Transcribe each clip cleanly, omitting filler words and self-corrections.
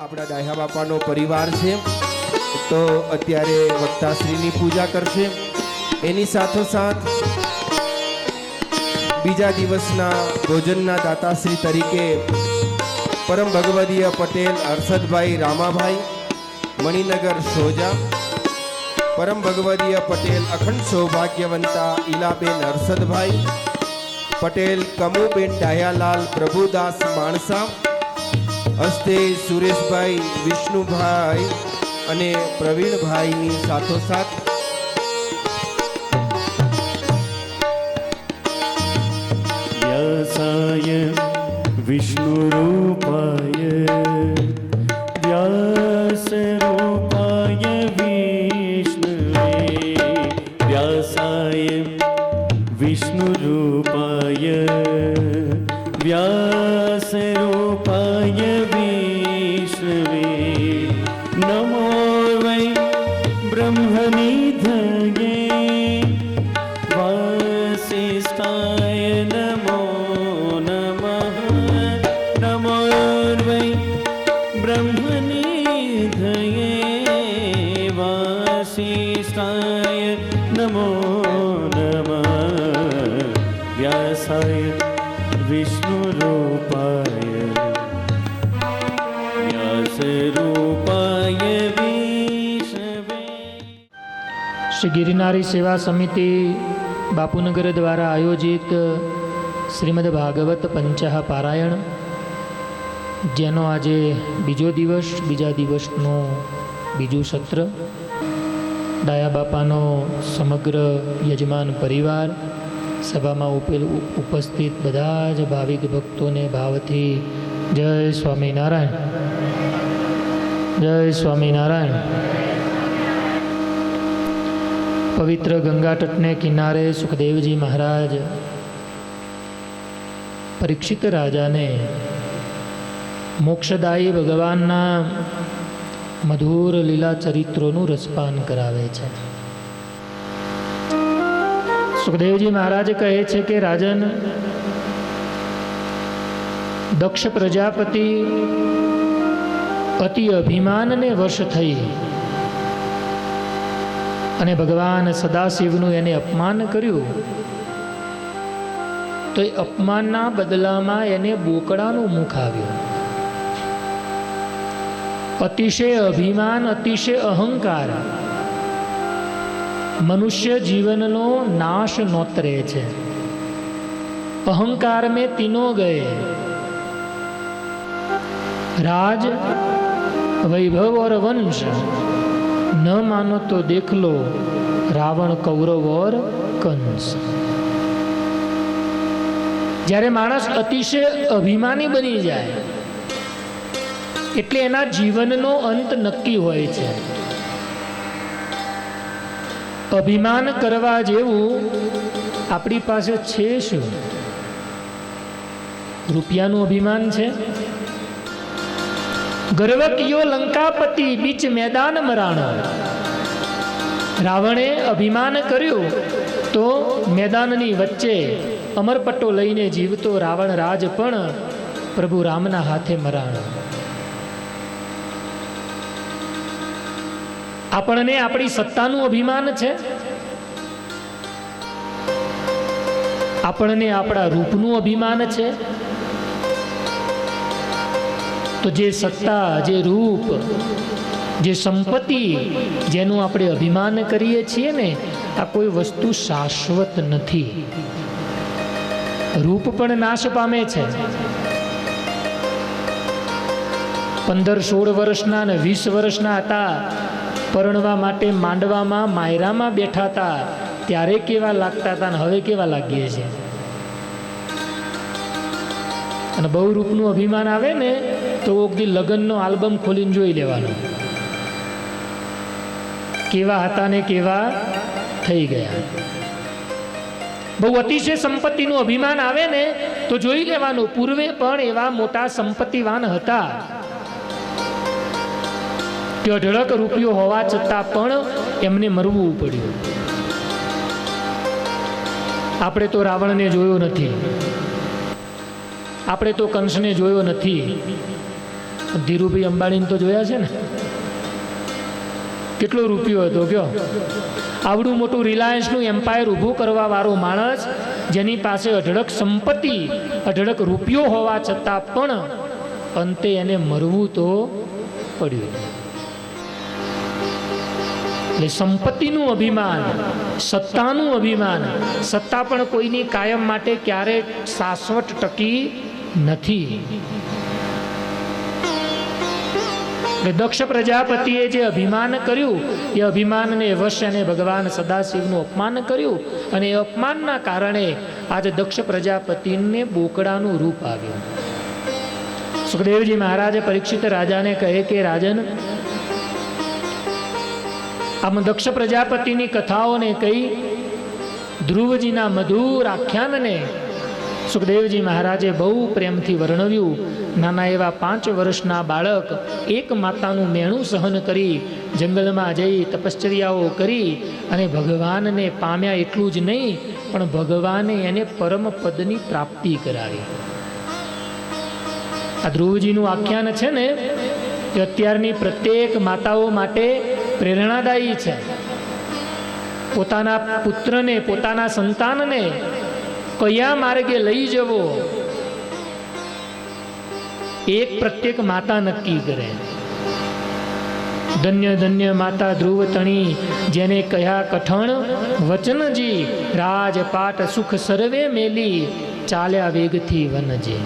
આપણા ડાહ્યા બાપાનો પરિવાર છે, તો અત્યારે વક્તાશ્રીની પૂજા કરશે. એની સાથોસાથ બીજા દિવસના ભોજનના દાતાશ્રી તરીકે પરમ ભગવદીય પટેલ હર્ષદભાઈ રામાભાઈ મણિનગર સોજા, પરમ ભગવદીય પટેલ અખંડ સૌભાગ્યવંતા ઈલાબેન હર્ષદભાઈ પટેલ કમુબેન ડાયાલાલ પ્રભુદાસ માણસા, હસ્તે સુરેશભાઈ વિષ્ણુભાઈ અને પ્રવીણભાઈની સાથોસાથ વ્યાસાય વિષ્ણુરૂપાય વ્યાસરૂપાય વિષ્ણવે વ્યાસાય વિષ્ણુરૂપાય વ્યાસરૂપાય વિષ્ણવે નમો વૈ બ્રહ્મનિધયે વાસિષ્ઠાય નમો નમઃ નમો વૈ બ્રહ્મનિધયે વાસિષ્ઠાય નમો નમઃ વ્યાસાય વિષ્ણુરૂપાય વ્યાસરૂપાય વિષ્ણવે. શ્રી ગિરનારી સેવા સમિતિ બાપુનગર દ્વારા આયોજિત શ્રીમદ ભાગવત પંચાહ પારાયણ, જેનો આજે બીજો દિવસ, બીજા દિવસનું બીજું સત્ર, ડાયા બાપાનો સમગ્ર યજમાન પરિવાર, સભામાં ઉપસ્થિત બધા જ ભાવિક ભક્તોને ભાવથી જય સ્વામિનારાયણ, જય સ્વામિનારાયણ. પવિત્ર ગંગા તટને કિનારે સુખદેવજી મહારાજ પરીક્ષિત રાજાને મોક્ષદાયી ભગવાનના મધુર લીલા ચરિત્રોનું રસપાન કરાવે છે. સુખદેવજી મહારાજ કહે છે કે રાજન, દક્ષ પ્રજાપતિ અતિ અભિમાનને વશ થઈ અને ભગવાન સદાશિવનું એને અપમાન કર્યું, તો એ અપમાનના બદલામાં એને બોકડાનું મુખ આવ્યું. અતિશય અભિમાન, અતિશય અહંકાર મનુષ્ય જીવનનો નાશ નોતરે છે. અહંકાર में तीनों गए, राज वैभव और वंश, न मानो तो देख लो रावण कौरव और कंस. જ્યારે માણસ અતિશય અભિમાની બની જાય એટલે એના જીવનનો અંત નક્કી હોય છે. અભિમાન કરવા જેવું આપણી પાસે છે શું? રૂપિયાનું અભિમાન છે. ગર્વ કિયો લંકાપતિ બીચ મેદાન મરાણો. રાવણે અભિમાન કર્યું તો મેદાનની વચ્ચે અમરપટ્ટો લઈને જીવતો રાવણ રાજ પણ પ્રભુ રામના હાથે મરાણો. આપણને આપણી સત્તાનું અભિમાન છે, આપણને આપણા રૂપનું અભિમાન છે. તો જે સત્તા, જે રૂપ, જે સંપત્તિ, જેનું આપણે અભિમાન કરીએ છીએ ને, આ કોઈ વસ્તુ શાશ્વત નથી. રૂપ પણ નાશ પામે છે. 15-16 વર્ષના ને 20 વર્ષના હતા, પરણવા માટે માંડવામાં માયરામાં બેઠા હતા, ત્યારે કેવા લાગતા હતા ને હવે કેવા લાગીએ છીએ. અને બહુ રૂપનું અભિમાન આવે ને તો ઓગદી લગ્નનો આલ્બમ ખોલીને જોઈ લેવાનો, કેવા હતા ને કેવા થઈ ગયા. બહુ અતિશય સંપત્તિનું અભિમાન આવે ને તો જોઈ લેવાનું, પૂર્વે પણ એવા મોટા સંપત્તિવાન હતા કે અઢળક રૂપિયો હોવા છતાં પણ એમને મરવું પડ્યું. આપણે તો રાવણને જોયો નથી, આપણે તો કંસને જોયો નથી. ધીરુભાઈ અંબાણીને તો જોયા છે ને, કેટલો રૂપિયો હતો કયો. આવડું મોટું રિલાયન્સનું એમ્પાયર ઊભું કરવા વાળો માણસ, જેની પાસે અઢળક સંપત્તિ, અઢળક રૂપિયો હોવા છતાં પણ અંતે એને મરવું તો પડ્યું. એટલે સંપત્તિનું અભિમાન, સત્તાનું અભિમાન, સત્તા પણ કોઈની કાયમ માટે ક્યારેક શાશ્વત ટકી નથી. દક્ષ પ્રજાપતિએ જે અભિમાન કર્યું, એ અભિમાનને વશ એને ભગવાન સદાશિવનું અપમાન કર્યું, અને એ અપમાનના કારણે આજે દક્ષ પ્રજાપતિને બોકડાનું રૂપ આવ્યું. સુખદેવજી મહારાજે પરીક્ષિત રાજાને કહે કે રાજન, આમ દક્ષ પ્રજાપતિની કથાઓને કહી ધ્રુવજીના મધુર આખ્યાનને સુખદેવજી મહારાજે બહુ પ્રેમથી વર્ણવ્યું. નાના એવા 5 વર્ષના બાળક એક માતાનું મેણું સહન કરી જંગલમાં જઈ તપશ્ચર્યાઓ કરી અને ભગવાનને પામ્યા. એટલું જ નહીં, પણ ભગવાને એને પરમ પદની પ્રાપ્તિ કરાવી. આ ધ્રુવજીનું આખ્યાન છે ને, એ અત્યારની પ્રત્યેક માતાઓ માટે પ્રેરણાદાયી છે. પોતાના પુત્રને, પોતાના સંતાનને કયા માર્ગે લઈ જવો, એક પ્રત્યેક માતા નક્કી કરે. ધન્ય ધન્ય માતા ધ્રુવ તણી, જેને કયા કઠણ વચનજી, રાજપાટ સુખ સર્વે મેલી, ચાલ્યા વેગથી વનજે.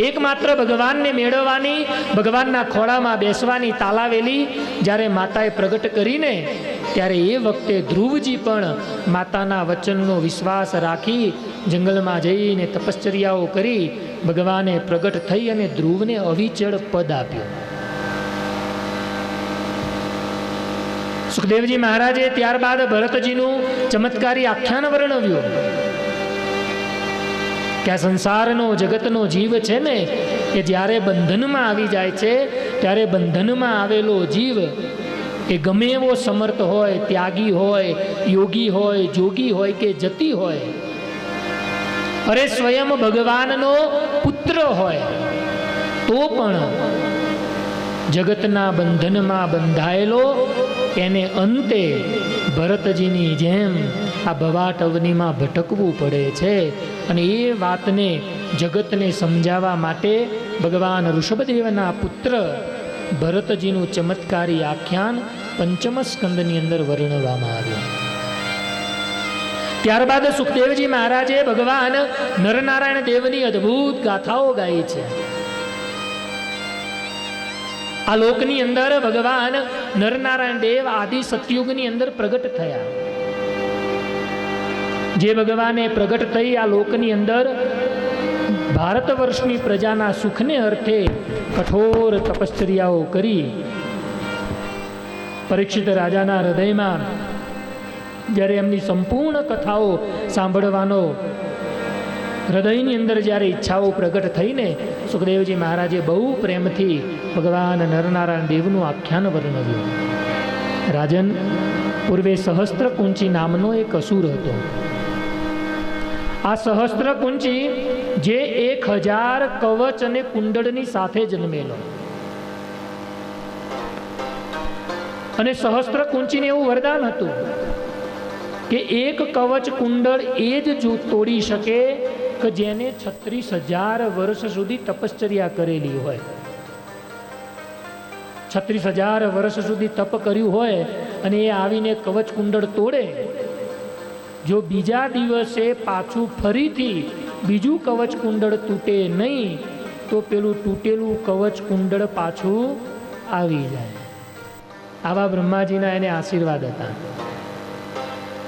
એકમાત્ર ભગવાનને મેળવવાની, ભગવાનના ખોળામાં બેસવાની તાલાવેલી જ્યારે માતાએ પ્રગટ કરીને, ત્યારે એ વખતે ધ્રુવજી પણ માતાના વચનનો વિશ્વાસ રાખી જંગલમાં જઈને તપશ્ચર્યાઓ કરી ભગવાને પ્રગટ થઈ અને ધ્રુવને અવિચળ પદ આપ્યું. સુખદેવજી મહારાજે ત્યારબાદ ભરતજીનું ચમત્કારી આખ્યાન વર્ણવ્યું કે આ સંસારનો, જગતનો જીવ છે ને, એ જ્યારે બંધનમાં આવી જાય છે, ત્યારે બંધનમાં આવેલો જીવ એ ગમે એવો સમર્થ હોય, ત્યાગી હોય, યોગી હોય, જોગી હોય કે જતી હોય, અરે સ્વયં ભગવાનનો પુત્ર હોય, તો પણ જગતના બંધનમાં બંધાયેલો એને અંતે ભરતજીની જેમ આ ભવાટવનીમાં ભટકવું પડે છે. અને એ વાતને જગતને સમજાવવા માટે ભગવાન ઋષભદેવના પુત્ર ભરતજીનું ચમત્કારી આખ્યાન 5મ સ્કંદની અંદર વર્ણવવામાં આવ્યું. ત્યારબાદ સુખદેવજી મહારાજે ભગવાન નરનારાયણ દેવની અદ્ભુત ગાથાઓ ગાઈ છે. આ લોકની અંદર ભગવાન નરનારાયણ દેવ આદિ સતયુગની અંદર પ્રગટ થયા. જે ભગવાને પ્રગટ થઈ આ લોકની અંદર ભારત વર્ષની પ્રજાના સુખને અર્થે કઠોર તપશ્ચર્યાઓ કરી. પરીક્ષિત રાજાના હૃદયમાં જ્યારે એમની સંપૂર્ણ કથાઓ સાંભળવાનો હૃદયની અંદર જ્યારે ઈચ્છાઓ પ્રગટ થઈને સુખદેવજી મહારાજે બહુ પ્રેમથી ભગવાન નરનારાયણ દેવનું આખ્યાન વર્ણવ્યું. રાજન, પૂર્વે સહસ્ત્રકુંચી નામનો એક અસુર હતો. આ સહસ્ત્રકુંચી જે 1000 કવચ અને કુંડળની સાથે જન્મેલો, અને સહસ્ત્રકુંચીને એવું વરદાન હતું કે એક કવચ કુંડળ એ જ તોડી શકે કે જેને 36,000 વર્ષ સુધી તપશ્ચર્યા કરેલી હોય. 36,000 વર્ષ સુધી તપ કર્યું હોય અને એ આવીને કવચ કુંડળ તોડે, જો બીજા દિવસે પાછું ફરીથી બીજું કવચ કુંડળ તૂટે નહીં તો પેલું તૂટેલું કવચ કુંડળ પાછું આવી જાય. આવા બ્રહ્માજીના એને આશીર્વાદ હતા.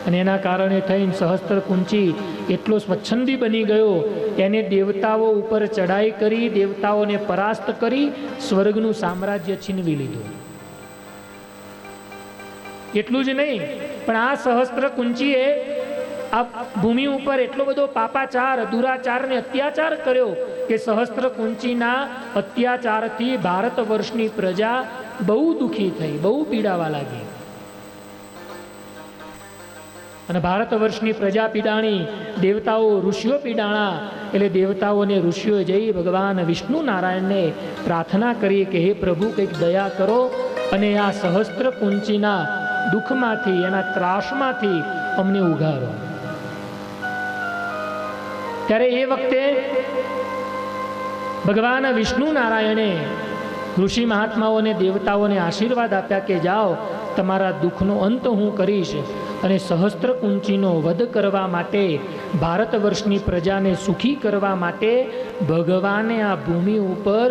અને એના કારણે થઈને સહસ્ત્રકુંચી એટલો સ્વચ્છંદી બની ગયો, એને દેવતાઓ ઉપર ચડાઈ કરી, દેવતાઓને પરાસ્ત કરી સ્વર્ગનું સામ્રાજ્ય છીનવી લીધું. એટલું જ નહીં, પણ આ સહસ્ત્રકુંચીએ આ ભૂમિ ઉપર એટલો બધો પાપાચાર, દુરાચાર ને અત્યાચાર કર્યો કે સહસ્ત્રકુંચીના અત્યાચારથી ભારત વર્ષની પ્રજા બહુ દુઃખી થઈ, બહુ પીડાવા લાગી. અને ભારત વર્ષની પ્રજા પીડાણી, દેવતાઓ ઋષિઓ પીડાણા. એટલે દેવતાઓને ઋષિઓએ જઈ ભગવાન વિષ્ણુ નારાયણને પ્રાર્થના કરી કે હે પ્રભુ, કંઈક દયા કરો અને આ સહસ્ત્ર કુંચીના દુઃખમાંથી, એના ત્રાસમાંથી અમને ઉગારો. ત્યારે એ વખતે ભગવાન વિષ્ણુ નારાયણે ઋષિ મહાત્માઓને, દેવતાઓને આશીર્વાદ આપ્યા કે જાઓ, તમારા દુઃખનો અંત હું કરીશ અને સહસ્ત્ર કુંચીનો વધ કરવા માટે, ભારત વર્ષની પ્રજાને સુખી કરવા માટે ભગવાને આ ભૂમિ ઉપર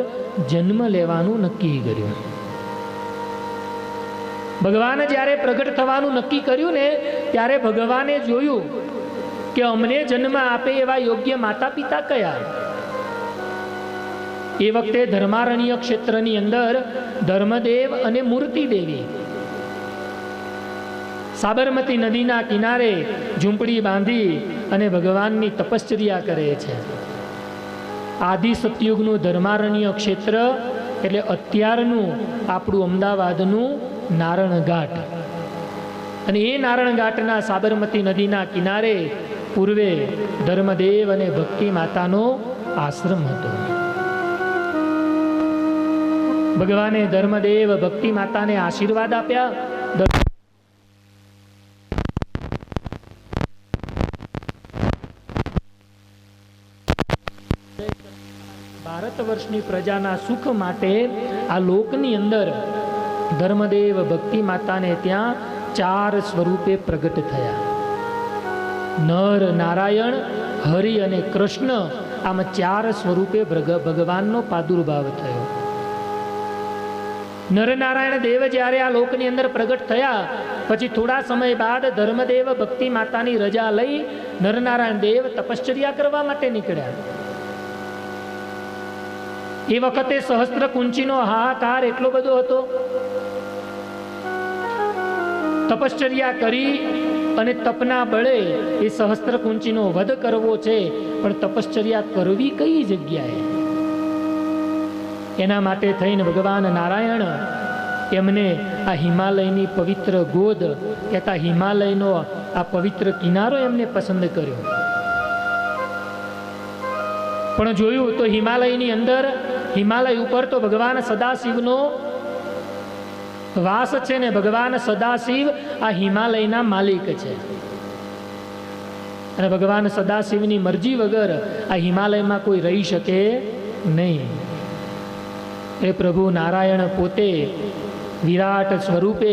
જન્મ લેવાનું નક્કી કર્યું. ભગવાને જ્યારે પ્રગટ થવાનું નક્કી કર્યું ને, ત્યારે ભગવાને જોયું કે અમને જન્મ આપે એવા યોગ્ય માતા પિતા કયા. એ વખતે ધર્મારણ્ય ક્ષેત્રની અંદર ધર્મદેવ અને મૂર્તિ દેવી સાબરમતી નદીના કિનારે ઝૂંપડી બાંધી અને ભગવાનની તપશ્ચર્યા કરે છે. આદિ સતયુગનું ધર્મારણ્ય ક્ષેત્ર એટલે અત્યારનું આપણું અમદાવાદનું નારણ ઘાટ. અને એ નારણ ઘાટના સાબરમતી નદીના કિનારે પૂર્વે ધર્મદેવ અને ભક્તિ માતાનો આશ્રમ હતો. ભગવાને ધર્મદેવ ભક્તિ માતાને આશીર્વાદ આપ્યા. ભારત વર્ષની પ્રજાના સુખ માટે આ લોકની અંદર ધર્મદેવ ભક્તિ માતાને ત્યાં 4 સ્વરૂપે પ્રગટ થયા. નર, નારાયણ, હરિ અને કૃષ્ણ, આમ 4 સ્વરૂપે ભગવાનનો પ્રાદુર્ભાવ થયો. નરનારાયણ દેવ જ્યારે આ લોકની અંદર પ્રગટ થયા પછી થોડા સમય બાદ ધર્મદેવ ભક્તિ માતાની રજા લઈ નરનારાયણ દેવ તપશ્ચર્યા કરવા માટે નીકળ્યા. એ વખતે સહસ્ત્ર કુંચીનો હાહાકાર એટલો બધો હતો. તપશ્ચર્યા કરી અને તપના બળે એ સહસ્ત્ર કુંચીનો વધ કરવો છે, પણ તપશ્ચર્યા કરવી કઈ જગ્યાએ? એના માટે થઈને ભગવાન નારાયણ એમને આ હિમાલયની પવિત્ર ગોદ કહેતા હિમાલયનો આ પવિત્ર કિનારો એમને પસંદ કર્યો. પણ જોયું તો હિમાલયની અંદર, હિમાલય ઉપર તો ભગવાન સદાશિવનો વાસ છે ને. ભગવાન સદાશિવ આ હિમાલયના માલિક છે અને ભગવાન સદાશિવની મરજી વગર આ હિમાલયમાં કોઈ રહી શકે નહીં. એ પ્રભુ નારાયણ પોતે વિરાટ સ્વરૂપે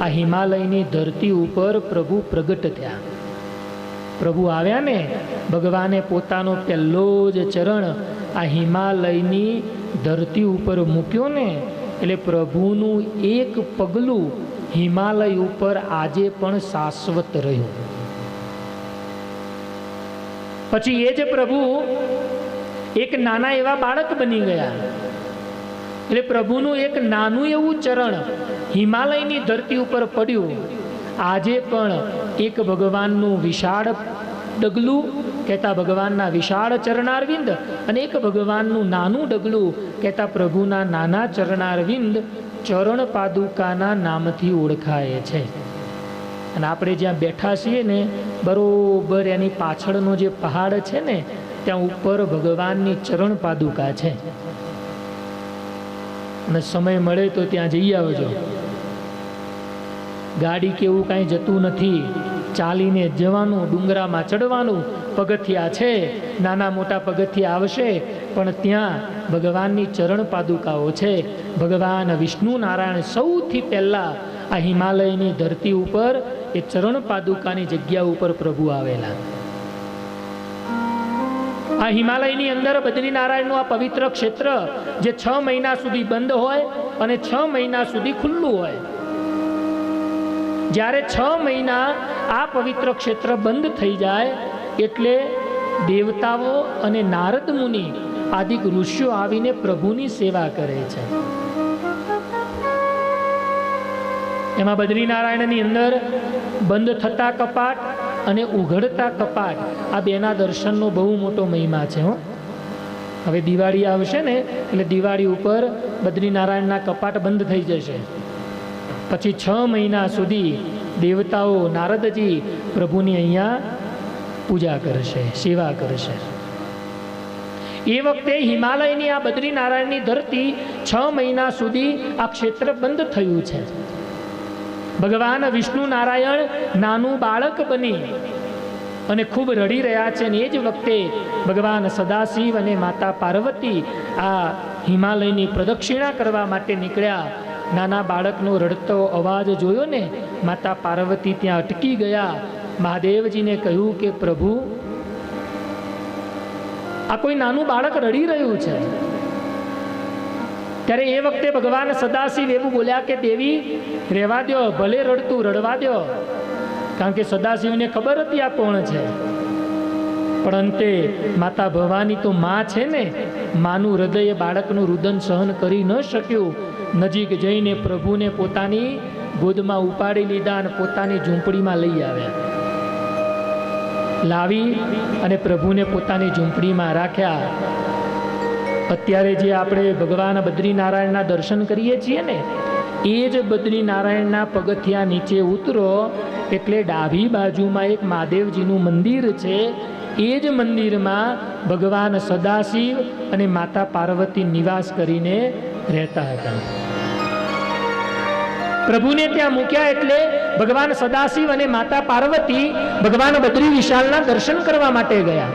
આ હિમાલયની ધરતી ઉપર પ્રભુ પ્રગટ થયા. પ્રભુ આવ્યા ને, ભગવાને પોતાનો પહેલો જ ચરણ આ હિમાલયની ધરતી ઉપર મૂક્યો ને, એટલે પ્રભુનું એક પગલું હિમાલય ઉપર આજે પણ શાશ્વત રહ્યું. પછી એ જ પ્રભુ એક નાના એવા બાળક બની ગયા. એટલે પ્રભુનું એક નાનું એવું ચરણ હિમાલયની ધરતી ઉપર પડ્યું. આજે પણ એક ભગવાનનું વિશાળ ડગલું કહેતા ભગવાનના વિશાળ ચરણારવિંદ અને એક ભગવાનનું નાનું ડગલું કહેતા પ્રભુના નાના ચરણારવિંદ ચરણ પાદુકાના નામથી ઓળખાય છે. અને આપણે જ્યાં બેઠા છીએ ને, બરોબર એની પાછળનો જે પહાડ છે ને, ત્યાં ઉપર ભગવાનની ચરણ પાદુકા છે. અને સમય મળે તો ત્યાં જઈ આવજો. ગાડી કેવું કાંઈ જતું નથી, ચાલીને જવાનું, ડુંગરામાં ચડવાનું. પગથિયા છે, નાના મોટા પગથિયા આવશે, પણ ત્યાં ભગવાનની ચરણ પાદુકાઓ છે. ભગવાન વિષ્ણુ નારાયણ સૌથી પહેલા આ હિમાલયની ધરતી ઉપર એ ચરણ પાદુકાની જગ્યા ઉપર પ્રભુ આવેલા. આ હિમાલયની અંદર બદ્રીનારાયણનું આ પવિત્ર ક્ષેત્ર જે 6 મહિના સુધી બંધ હોય અને 6 મહિના સુધી ખુલ્લું હોય. જ્યારે 6 મહિના આ પવિત્ર ક્ષેત્ર બંધ થઈ જાય એટલે દેવતાઓ અને નારદ મુનિ આદિક ઋષિઓ આવીને પ્રભુની સેવા કરે છે. એમાં બદ્રીનારાયણની અંદર બંધ થતા કપાટ અને ઉઘડતા કપાટ, આ બેના દર્શનનો બહુ મોટો મહિમા છે. હવે દિવાળી આવશે ને, એટલે દિવાળી ઉપર બદ્રીનારાયણના કપાટ બંધ થઈ જશે. પછી 6 મહિના સુધી દેવતાઓ નારદજી પ્રભુની અહીંયા પૂજા કરશે, સેવા કરશે. એ વખતે હિમાલયની આ બદ્રીનારાયણની ધરતી 6 મહિના સુધી આ ક્ષેત્ર બંધ થયું છે. ભગવાન વિષ્ણુ નારાયણ નાનું બાળક બની અને ખૂબ રડી રહ્યા છે. અને એ જ વખતે ભગવાન સદાશિવ અને માતા પાર્વતી આ હિમાલયની પ્રદક્ષિણા કરવા માટે નીકળ્યા. નાના બાળકનો રડતો અવાજ જોયો ને, માતા પાર્વતી ત્યાં અટકી ગયા. મહાદેવજીને કહ્યું કે પ્રભુ, આ કોઈ નાનું બાળક રડી રહ્યું છે. ત્યારે એ વખતે ભગવાન સદાશિવ એવું બોલ્યા કે દેવી, રહેવા દો, ભલે રડતું રડવા દો. કારણ કે સદાશિવને ખબર હતી આ કોણ છે. પણ અંતે માતા ભવાની તો માં છે ને, માનું હૃદય બાળકનું રુદન સહન કરી ન શક્યું. નજીક જઈને પ્રભુને પોતાની ગોદમાં ઉપાડી લીધા અને પોતાની ઝૂંપડીમાં લઈ આવ્યા. લાવી અને પ્રભુને પોતાની ઝૂંપડીમાં રાખ્યા. અત્યારે જે આપણે ભગવાન બદ્રીનારાયણના દર્શન કરીએ છીએ ને, એ જ બદ્રીનારાયણના પગથિયા નીચે ઉતરો એટલે ડાબી બાજુમાં એક મહાદેવજીનું મંદિર છે. એ જ મંદિરમાં ભગવાન સદાશિવ અને માતા પાર્વતી નિવાસ કરીને રહેતા હતા. પ્રભુને ત્યાં મૂક્યા એટલે ભગવાન સદાશિવ અને માતા પાર્વતી ભગવાન બદ્રી વિશાલના દર્શન કરવા માટે ગયા.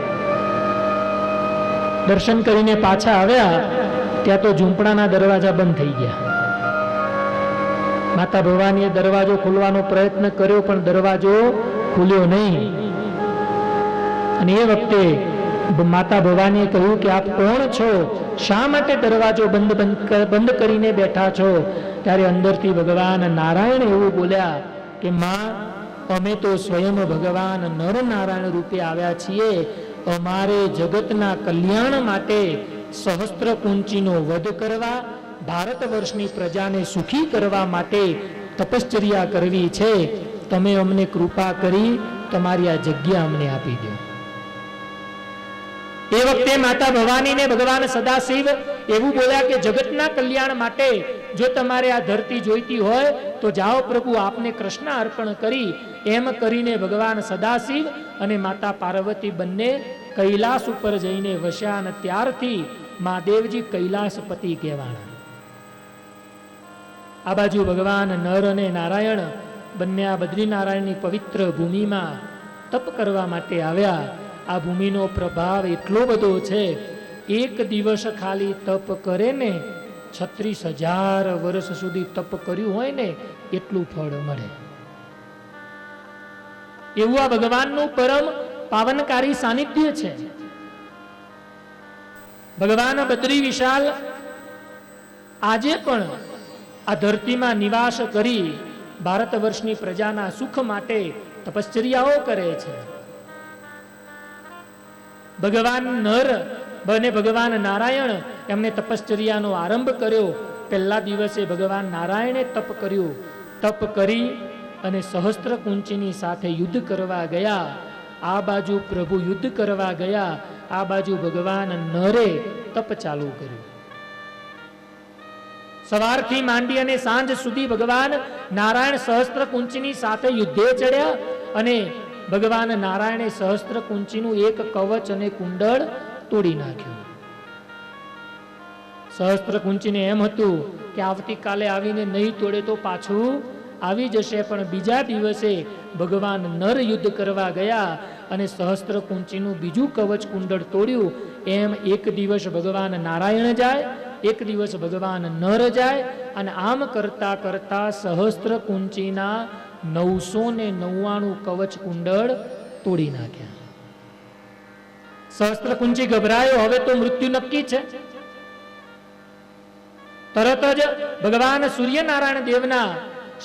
દર્શન કરીને પાછા આવ્યા ત્યાં તો ઝૂંપડાના દરવાજા બંધ થઈ ગયા. માતા ભવાનીએ દરવાજો ખોલવાનો પ્રયત્ન કર્યો પણ દરવાજો ખુલ્યો નહીં. અને એ વખતે માતા ભવાનીએ કહ્યું કે આપ કોણ છો? શા માટે દરવાજો બંધ કરીને બેઠા છો? ત્યારે અંદરથી ભગવાન નારાયણ એવું બોલ્યા કે માં, અમે તો સ્વયં ભગવાન નર નારાયણ રૂપે આવ્યા છીએ. અમારે જગતના કલ્યાણ માટે સહસ્ત્ર કુંચીનો વધ કરવા, ભારત વર્ષની પ્રજાને સુખી કરવા માટે તપશ્ચર્યા કરવી છે. તમે અમને કૃપા કરી તમારી આ જગ્યા અમને આપી દો. એ વખતે માતા ભવાનીને ભગવાન સદાશિવ એવું બોલ્યા કે જગતના કલ્યાણ માટે જો તમારે આ ધરતી જોઈતી હોય તો જાઓ પ્રભુ, આપને કૃષ્ણ અર્પણ કરી. એમ કરીને ભગવાન સદાશિવ અને માતા પાર્વતી બંને કૈલાસ ઉપર જઈને વસ્યા. અને ત્યારથી મહાદેવજી કૈલાસપતિ કહેવાના. આ બાજુ ભગવાન નર અને નારાયણ બંને આ બદ્રીનારાયણની પવિત્ર ભૂમિમાં તપ કરવા માટે આવ્યા. આ ભૂમિનો પ્રભાવ એટલો બધો છે, એક દિવસ ખાલી તપ કરે ને 36,000 વર્ષ સુધી તપ કર્યું હોય ને એટલું ફળ મળે. એવું આ ભગવાનનું પરમ પાવનકારી સાનિધ્ય છે. ભગવાન બદ્રી વિશાલ આજે પણ આ ધરતીમાં નિવાસ કરી ભારત વર્ષની પ્રજાના સુખ માટે તપશ્ચર્યાઓ કરે છે. ભગવાન નર અને ભગવાન નારાયણ એમને તપશ્ચર્યાનો આરંભ કર્યો. પહેલા દિવસે ભગવાન નારાયણે તપ કર્યું. તપ કરી અને સહસ્ત્ર કુંચીની સાથે યુદ્ધ કરવા ગયા. આ બાજુ પ્રભુ યુદ્ધ કરવા ગયા, આ બાજુ ભગવાન નરે તપ ચાલુ કર્યું. સવારથી માંડી અને સાંજ સુધી ભગવાન નારાયણ સહસ્ત્ર કુંચીની સાથે યુદ્ધે ચડ્યા. અને ભગવાન નારાયણે સહસ્ત્ર કુંચીનું એક કવચ અને કુંડળ તોડી નાખ્યું. સહસ્ત્ર કુંચીને એમ હતું કે આવતીકાલે આવીને નહીં તોડે તો પાછું આવી જશે. પણ બીજા દિવસે ભગવાન નર યુદ્ધ કરવા ગયા અને સહસ્ત્ર કુંચીનું બીજું કવચ કુંડળ તોડ્યું. એમ એક દિવસ ભગવાન નારાયણ જાય, એક દિવસ ભગવાન નર જાય. અને આમ કરતા કરતા સહસ્ત્ર કુંચીના 999 કવચ કુંડળ તોડી નાખ્યા. સહસ્ત્ર કુંચી ગભરાયો, હવે તો મૃત્યુ નક્કી છે. તરત જ ભગવાન સૂર્યનારાયણ દેવના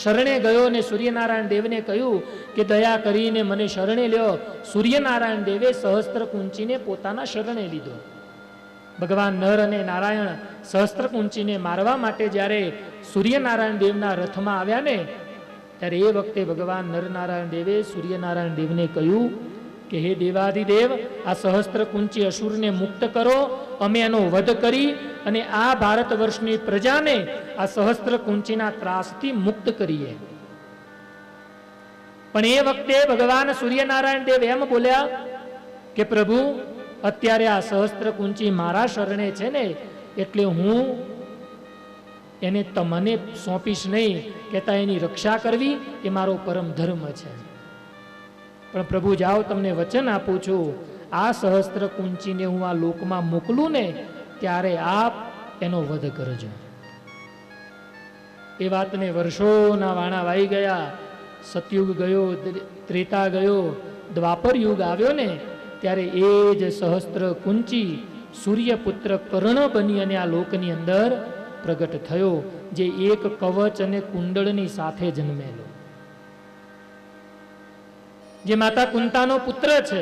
શરણે ગયો અને સૂર્યનારાયણ દેવને કહ્યું કે દયા કરીને મને શરણે લ્યો. સૂર્યનારાયણ દેવે સહસ્ત્ર કુંચીને પોતાના શરણે લીધો. ભગવાન નર અને નારાયણ સહસ્ત્ર કુંચીને મારવા માટે જ્યારે સૂર્યનારાયણ દેવના રથમાં આવ્યા ને, ત્યારે એ વખતે ભગવાન નરનારાયણ દેવે સૂર્યનારાયણ દેવને કહ્યું કે હે દેવાધિદેવ, આ સહસ્ત્ર કુંચી અસુરને મુક્ત કરો. અમે એનો વધ કરી અને આ ભારત વર્ષની પ્રજાને આ સહસ્ત્ર કુંચીના ત્રાસથી મુક્ત કરીએ. પણ એ વખતે ભગવાન સૂર્યનારાયણ દેવ એમ બોલ્યા કે પ્રભુ, અત્યારે આ સહસ્ત્ર કુંચી મારા શરણે છે ને, એટલે હું એને તમને સોંપીશ નહીં, કહેતા એની રક્ષા કરવી એ મારો પરમ ધર્મ છે. પણ પ્રભુ જાઓ, તમને વચન આપું છું, આ સહસ્ત્ર કુંચીને હું આ લોકમાં મોકલું ને ત્યારે આપ એનો વધ કરજો. એ વાતને વર્ષોના વાણા વાઈ ગયા. સતયુગ ગયો, ત્રેતા ગયો, દ્વાપર યુગ આવ્યો ને ત્યારે એ જ સહસ્ત્ર કુંચી સૂર્યપુત્ર કર્ણ બની અને આ લોકની અંદર પ્રગટ થયો, જે એક કવચ અને કુંડળની સાથે જન્મેલો, જે માતા કુંતાનો પુત્ર છે.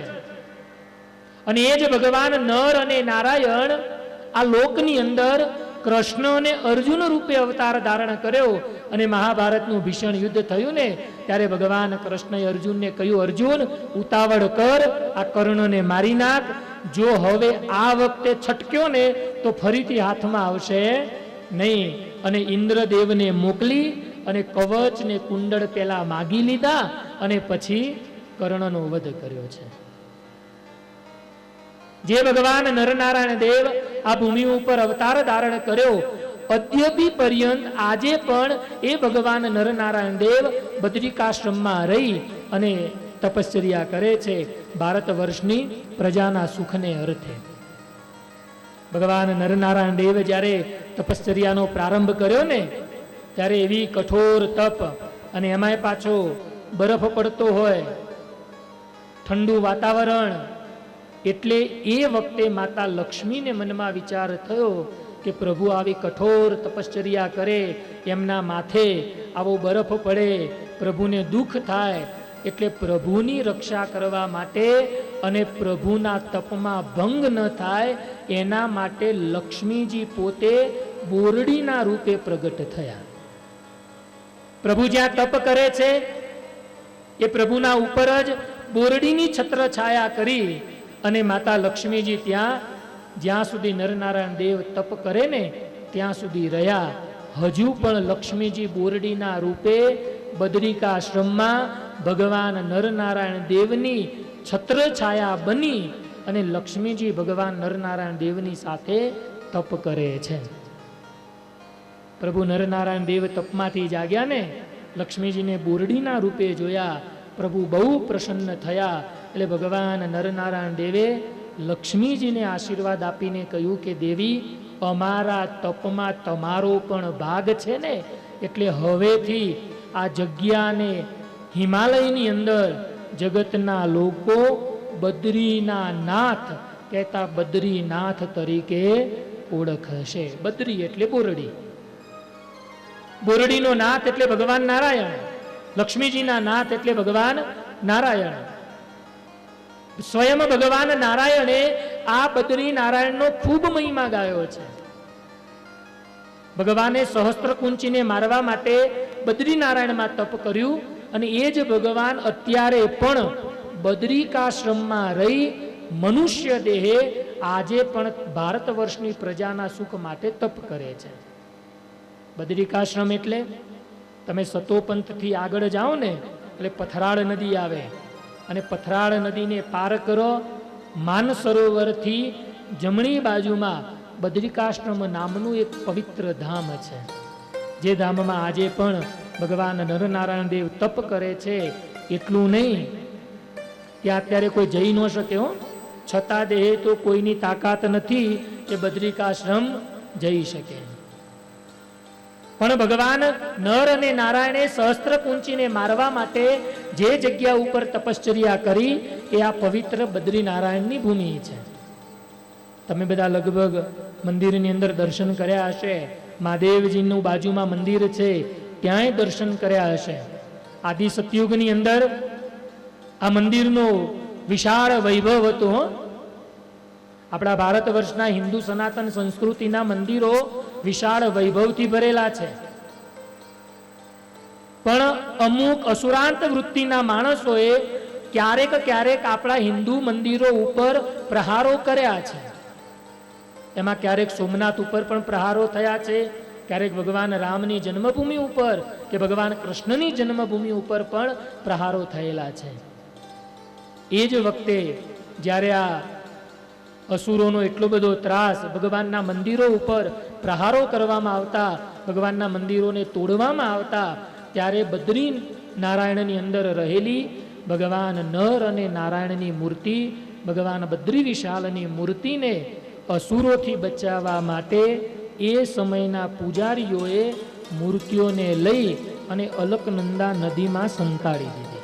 અને એ જ ભગવાન નર અને નારાયણ આ લોકની અંદર કૃષ્ણ અને અર્જુન રૂપે અવતાર ધારણ કર્યો. અને મહાભારતનું ભીષણ યુદ્ધ થયું ને ત્યારે ભગવાન કૃષ્ણએ અર્જુનને કહ્યું, અર્જુન ઉતાવળ કર, આ કર્ણને મારી નાખ. જો હવે આ વખતે છટક્યો ને તો ફરીથી હાથમાં આવશે નહીં. અને ઇન્દ્રદેવને મોકલી અને કવચ ને કુંડળ પેલા માગી લીધા અને પછી કર્ણનો વધ કર્યો છે. જે ભગવાન નરનારાયણ દેવ આ ભૂમિ ઉપર અવતાર ધારણ કર્યો, અદ્યપી પર્યંત આજે પણ એ ભગવાન નરનારાયણ દેવ બદ્રિકાશ્રમમાં રહી અને તપશ્ચર્યા કરે છે, ભારત વર્ષની પ્રજાના સુખને અર્થે. ભગવાન નરનારાયણ દેવ જ્યારે તપશ્ચર્યાનો પ્રારંભ કર્યો ને ત્યારે એવી કઠોર તપ, અને એમાંય પાછો બરફ પડતો હોય, ઠંડુ વાતાવરણ. એટલે એ વખતે માતા લક્ષ્મીને મનમાં વિચાર થયો કે પ્રભુ આવી કઠોર તપશ્ચર્યા કરે, એમના માથે આવો બરફ પડે, પ્રભુને દુઃખ થાય. એટલે પ્રભુની રક્ષા કરવા માટે અને પ્રભુના તપમાં ભંગ ન થાય એના માટે લક્ષ્મીજી પોતે બોરડીના રૂપે પ્રગટ થયા. પ્રભુ જ્યાં તપ કરે છે એ પ્રભુના ઉપર જ બોરડીની છત્ર છાયા કરી અને માતા લક્ષ્મીજી ત્યાં જ્યાં સુધી નરનારાયણ દેવ તપ કરે ને ત્યાં સુધી રહ્યા. હજુ પણ લક્ષ્મીજી બોરડીના રૂપે બદ્રિકાશ્રમમાં ભગવાન નરનારાયણ દેવની છત્ર છાયા બની અને લક્ષ્મીજી ભગવાન નરનારાયણ દેવની સાથે તપ કરે છે. પ્રભુ નરનારાયણ દેવ તપમાંથી જાગ્યા ને લક્ષ્મીજીને બોરડીના રૂપે જોયા. પ્રભુ બહુ પ્રસન્ન થયા. એટલે ભગવાન નરનારાયણ દેવે લક્ષ્મીજીને આશીર્વાદ આપીને કહ્યું કે દેવી, અમારા તપમાં તમારો પણ ભાગ છે ને, એટલે હવેથી આ જગ્યાને હિમાલયની અંદર જગતના લોકો બદ્રીના નાથ કહેતા બદ્રીનાથ તરીકે ઓળખશે. બદ્રી એટલે બોરડી, બોરડીનો નાથ એટલે ભગવાન નારાયણ, લક્ષ્મીજીના નાથ એટલે ભગવાન નારાયણ. સ્વયં ભગવાન નારાયણે આ બદ્રી નારાયણનો ખૂબ મહિમા ગાયો છે. ભગવાને સહસ્ત્ર કુંચીને મારવા માટે બદ્રી નારાયણમાં તપ કર્યું અને એ જ ભગવાન અત્યારે પણ બદ્રિકાશ્રમમાં રહી મનુષ્ય દેહે આજે પણ ભારત વર્ષની પ્રજાના સુખ માટે તપ કરે છે. બદ્રિકાશ્રમ એટલે તમે સતોપંથથી આગળ જાઓ ને એટલે પથરાળ નદી આવે અને પથરાળ નદીને પાર કરો, માનસરોવરથી જમણી બાજુમાં બદ્રિકાશ્રમ નામનું એક પવિત્ર ધામ છે, જે ધામમાં આજે પણ ભગવાન નરનારાયણ દેવ તપ કરે છે. એટલું નહીં, ત્યાં અત્યારે કોઈ જઈ ન શકે હો, છતાં દેહે તો કોઈની તાકાત નથી કે બદ્રિકાશ્રમ જઈ શકે. પણ ભગવાન નર અને નારાયણે સહસ્ત્ર કુંચીને મારવા માટે જે જગ્યા ઉપર તપશ્ચર્યા કરી એ આ પવિત્ર બદ્રીનારાયણની ભૂમિ છે. તમે બધા લગભગ મંદિરની અંદર દર્શન કર્યા હશે. મહાદેવજીનું બાજુમાં મંદિર છે, ત્યાંય દર્શન કર્યા હશે. આદિ સતયુગની અંદર આ મંદિરનો વિશાળ વૈભવ હતો. આપણા ભારત વર્ષના હિન્દુ સનાતન સંસ્કૃતિના મંદિરો વિશાળ વૈભવથી ભરેલા છે, પણ અમુક અસુરાંત વૃત્તિના માણસોએ ક્યારેક ક્યારેક આપણા હિન્દુ મંદિરો ઉપર પ્રહારો કર્યા છે. એમાં ક્યારેક સોમનાથ ઉપર પણ પ્રહારો થયા છે, ક્યારેક ભગવાન રામની જન્મભૂમિ ઉપર કે ભગવાન કૃષ્ણની જન્મભૂમિ ઉપર પણ પ્રહારો થયેલા છે. એ જ વખતે જ્યારે આ અસુરોનો એટલો બધો ત્રાસ, ભગવાનના મંદિરો ઉપર પ્રહારો કરવામાં આવતા, ભગવાનના મંદિરોને તોડવામાં આવતા, ત્યારે બદ્રી નારાયણની અંદર રહેલી ભગવાન નર અને નારાયણની મૂર્તિ, ભગવાન બદ્રી વિશાલની મૂર્તિને અસુરોથી બચાવવા માટે એ સમયના પૂજારીઓએ મૂર્તિઓને લઈ અને અલકનંદા નદીમાં સંતાડી દીધી.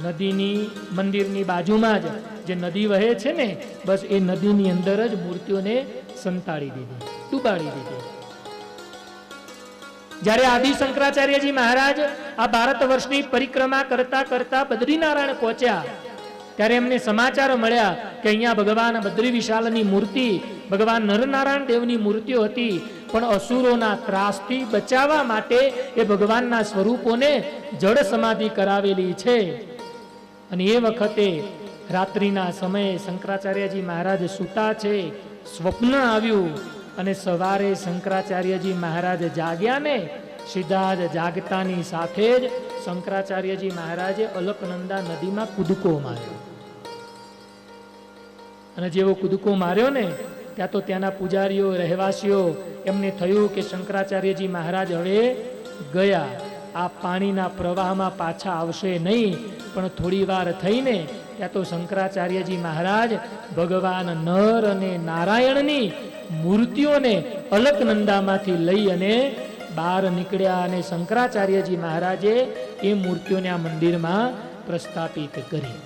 નદીની મંદિરની બાજુમાં જે નદી વહે છે ને, બસ એ નદીની અંદર જ મૂર્તિઓને સંતાડી દીધી, ડૂબાડી દીધી. જ્યારે આદિ શંકરાચાર્યજી મહારાજ આ ભારત વર્ષની પરિક્રમા કરતા કરતા બદ્રીનારાયણ પહોંચ્યા, ત્યારે એમને સમાચાર મળ્યા કે અહીંયા ભગવાન બદ્રી વિશાલની મૂર્તિ, ભગવાન નરનારાયણ દેવની મૂર્તિઓ હતી, પણ અસુરોના ત્રાસથી બચાવવા માટે એ ભગવાનના સ્વરૂપોને જળ સમાધિ કરાવેલી છે. અને એ વખતે રાત્રિના સમયે શંકરાચાર્યજી મહારાજ સૂતા છે, સ્વપ્ન આવ્યું અને સવારે શંકરાચાર્યજી મહારાજ જાગ્યા ને, સીધા જ જાગતાની સાથે જ શંકરાચાર્યજી મહારાજે અલકનંદા નદીમાં કૂદકો માર્યો. અને જેવો કૂદકો માર્યો ને, ત્યાં તો ત્યાંના પૂજારીઓ, રહેવાસીઓ, એમને થયું કે શંકરાચાર્યજી મહારાજ હવે ગયા, આ પાણીના પ્રવાહમાં પાછા આવશે નહીં. પણ થોડી વાર થઈને ત્યાં તો શંકરાચાર્યજી મહારાજ ભગવાન નર અને નારાયણની મૂર્તિઓને અલકનંદામાંથી લઈ અને બહાર નીકળ્યા, અને શંકરાચાર્યજી મહારાજે એ મૂર્તિઓને આ મંદિરમાં પ્રસ્થાપિત કરી.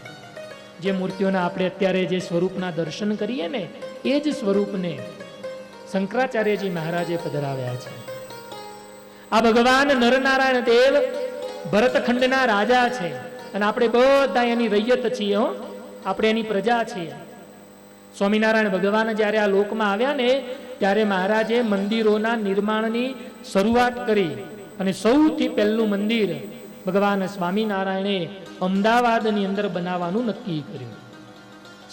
જે મૂર્તિઓના આપણે અત્યારે જે સ્વરૂપના દર્શન કરીએ ને, એ જ સ્વરૂપને શંકરાચાર્યજી મહારાજે પધરાવ્યા છે. આ ભગવાન નરનારાયણ દેવ ભરતખંડના રાજા છે, અને આપણે બધા એની રૈયત છીએ, આપણે એની પ્રજા છીએ. સ્વામિનારાયણ ભગવાન જ્યારે આ લોકમાં આવ્યા ને, ત્યારે મહારાજે મંદિરોના નિર્માણની શરૂઆત કરી, અને સૌથી પહેલું મંદિર ભગવાન સ્વામિનારાયણે અમદાવાદની અંદર બનાવવાનું નક્કી કર્યું.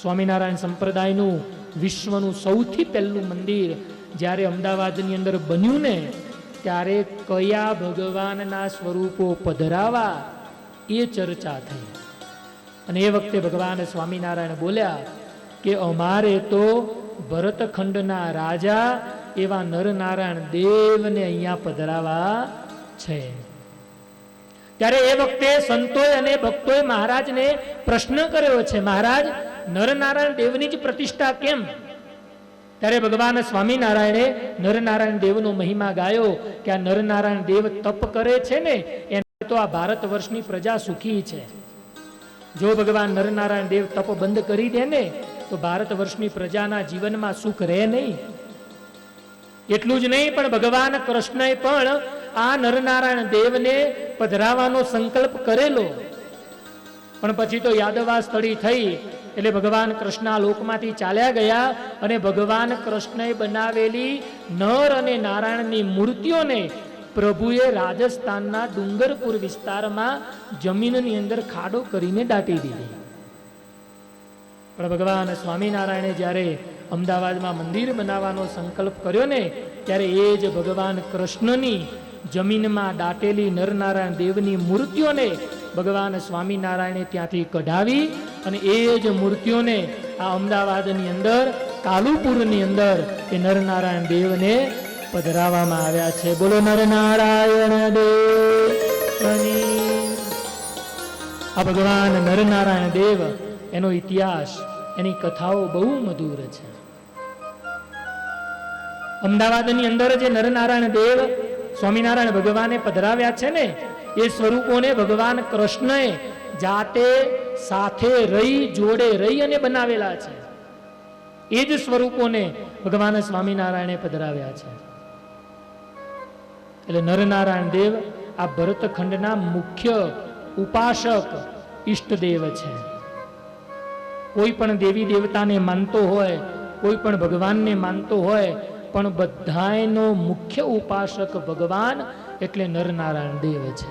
સ્વામિનારાયણ સંપ્રદાયનું વિશ્વનું સૌથી પહેલું મંદિર જ્યારે અમદાવાદની અંદર બન્યું ને, ત્યારે કયા ભગવાનના સ્વરૂપો પધરાવા એ ચર્ચા થઈ. અને એ વખતે ભગવાન સ્વામિનારાયણ બોલ્યા કે અમારે તો ભરતખંડના રાજા એવા નરનારાયણ દેવને અહીંયા પધરાવા છે. ત્યારે એ વખતે સંતોએ અને ભક્તોએ મહારાજને પ્રશ્ન કર્યો છે, મહારાજ નરનારાયણ દેવની જ પ્રતિષ્ઠા કેમ? ત્યારે ભગવાન સ્વામિનારાયણે નરનારાયણ દેવનો મહિમા ગાયો કે આ નરનારાયણ દેવ તપ કરે છે ને, એને તો આ ભારત વર્ષની પ્રજા સુખી છે. જો ભગવાન નરનારાયણ દેવ તપ બંધ કરી દે ને, તો ભારત વર્ષની પ્રજાના જીવનમાં સુખ રહે નહીં. એટલું જ નહીં, પણ ભગવાન કૃષ્ણએ પણ આ નરનારાયણ દેવને પધરાવવાનો સંકલ્પ કરેલો, પણ પછી તો યાદવા સ્થળી થઈ, એટલે ભગવાન કૃષ્ણ લોકમાંથી ચાલ્યા ગયા, અને ભગવાન કૃષ્ણએ બનાવેલી નર અને નારાયણની મૂર્તિઓને પ્રભુએ રાજસ્થાનના ડુંગરપુર વિસ્તારમાં જમીનની અંદર ખાડો કરીને દાટી દીધી. પણ ભગવાન સ્વામિનારાયણે જ્યારે અમદાવાદમાં મંદિર બનાવવાનો સંકલ્પ કર્યો ને, ત્યારે એ જ ભગવાન કૃષ્ણની જમીનમાં દાટેલી નરનારાયણ દેવની મૂર્તિઓને ભગવાન સ્વામિનારાયણે ત્યાંથી કઢાવી, અને એ જ મૂર્તિઓને આ અમદાવાદની અંદર કાલુપુરની અંદર એ નરનારાયણ દેવને પધરાવવામાં આવ્યા છે. બોલો નરનારાયણ દેવની. આ ભગવાન નરનારાયણ દેવ, એનો ઇતિહાસ, એની કથાઓ બહુ મધુર છે. અમદાવાદની અંદર જે નરનારાયણ દેવ સ્વામિનારાયણ ભગવાને પધરાવ્યા છે ને, એ સ્વરૂપોને ભગવાન કૃષ્ણએ જાતે સાથે રહી, જોડે રહી અને બનાવેલા છે. એ જ સ્વરૂપોને ભગવાન સ્વામિનારાયણે પધરાવ્યા છે. એટલે નરનારાયણ દેવ આ ભરતખંડના મુખ્ય ઉપાસક ઈષ્ટદેવ છે. કોઈ પણ દેવી દેવતાને માનતો હોય, કોઈ પણ ભગવાનને માનતો હોય, પણ બધાયનો મુખ્ય ઉપાસક ભગવાન એટલે નરનારાયણ દેવ છે.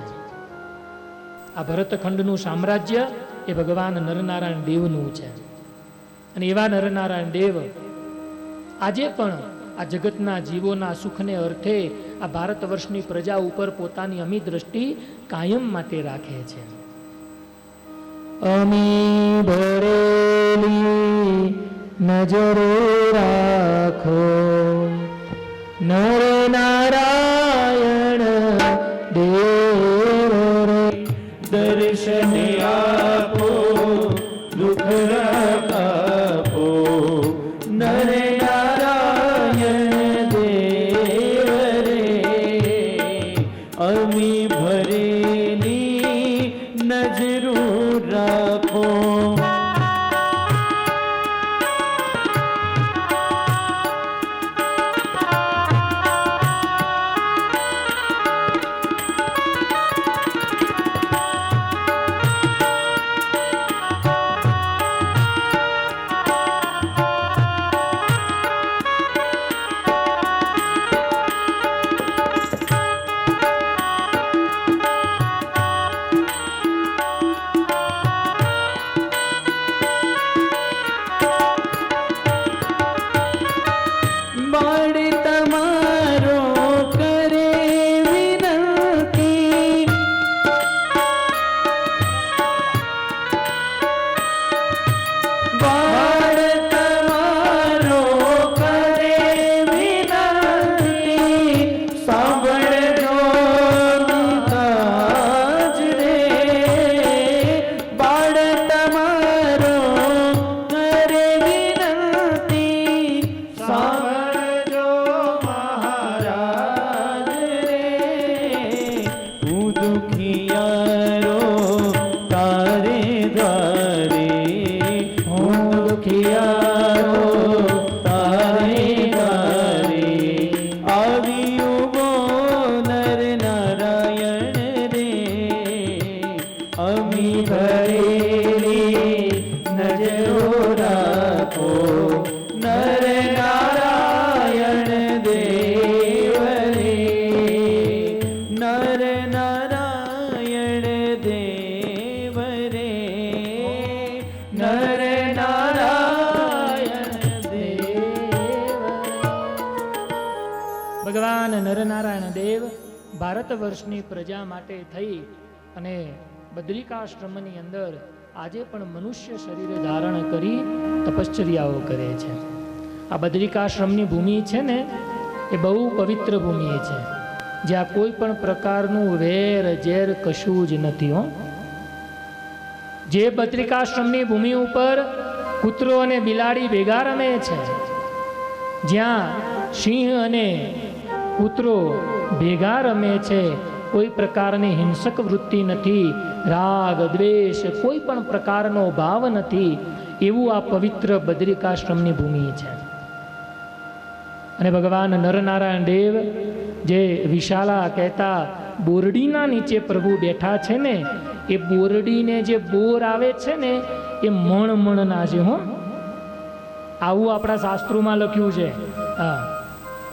આ ભરતખંડનું સામ્રાજ્ય એ ભગવાન નરનારાયણ દેવનું છે. અને એવા નરનારાયણ દેવ આજે પણ આ જગતના જીવોના સુખને અર્થે આ ભારત વર્ષની પ્રજા ઉપર પોતાની અમી દ્રષ્ટિ કાયમ માટે રાખે છે. અમી ભરેલી નજરે રાખો નર નારાયણ દેવ રે. દર્શન આપો દુઃખ આપો નર નારાયણ દેવ રે. અમી ભરેલી નજરો રાખો. ભગવાન નરનારાયણ દેવ ભારત વર્ષની પ્રજા માટે થઈ અને બદ્રિકાશ્રમની અંદર આજે પણ મનુષ્ય શરીર ધારણ કરી તપશ્ચર્યાઓ કરે છે. આ બદ્રિકાશ્રમની ભૂમિ છે ને એ બહુ પવિત્ર ભૂમિ છે, જ્યાં કોઈ પણ પ્રકારનું વેર ઝેર કશું જ નથી. જે બદ્રિકાશ્રમની ભૂમિ ઉપર કૂતરો અને બિલાડી ભેગા રમે છે, જ્યાં સિંહ અને કૂતરો ભેગા રમે છે, કોઈ પ્રકારની હિંસક વૃત્તિ નથી, રાગ દ્વેષ કોઈ પણ પ્રકારનો ભાવ નથી, એવું આ પવિત્ર બદ્રિકાશ્રમની ભૂમિ છે. અને ભગવાન નરનારાયણ દેવ જે વિશાલા કહેતા બોરડીના નીચે પ્રભુ બેઠા છે ને, એ બોરડીને જે બોર આવે છે ને એ મણના છે. આવું આપણા શાસ્ત્રોમાં લખ્યું છે. હા,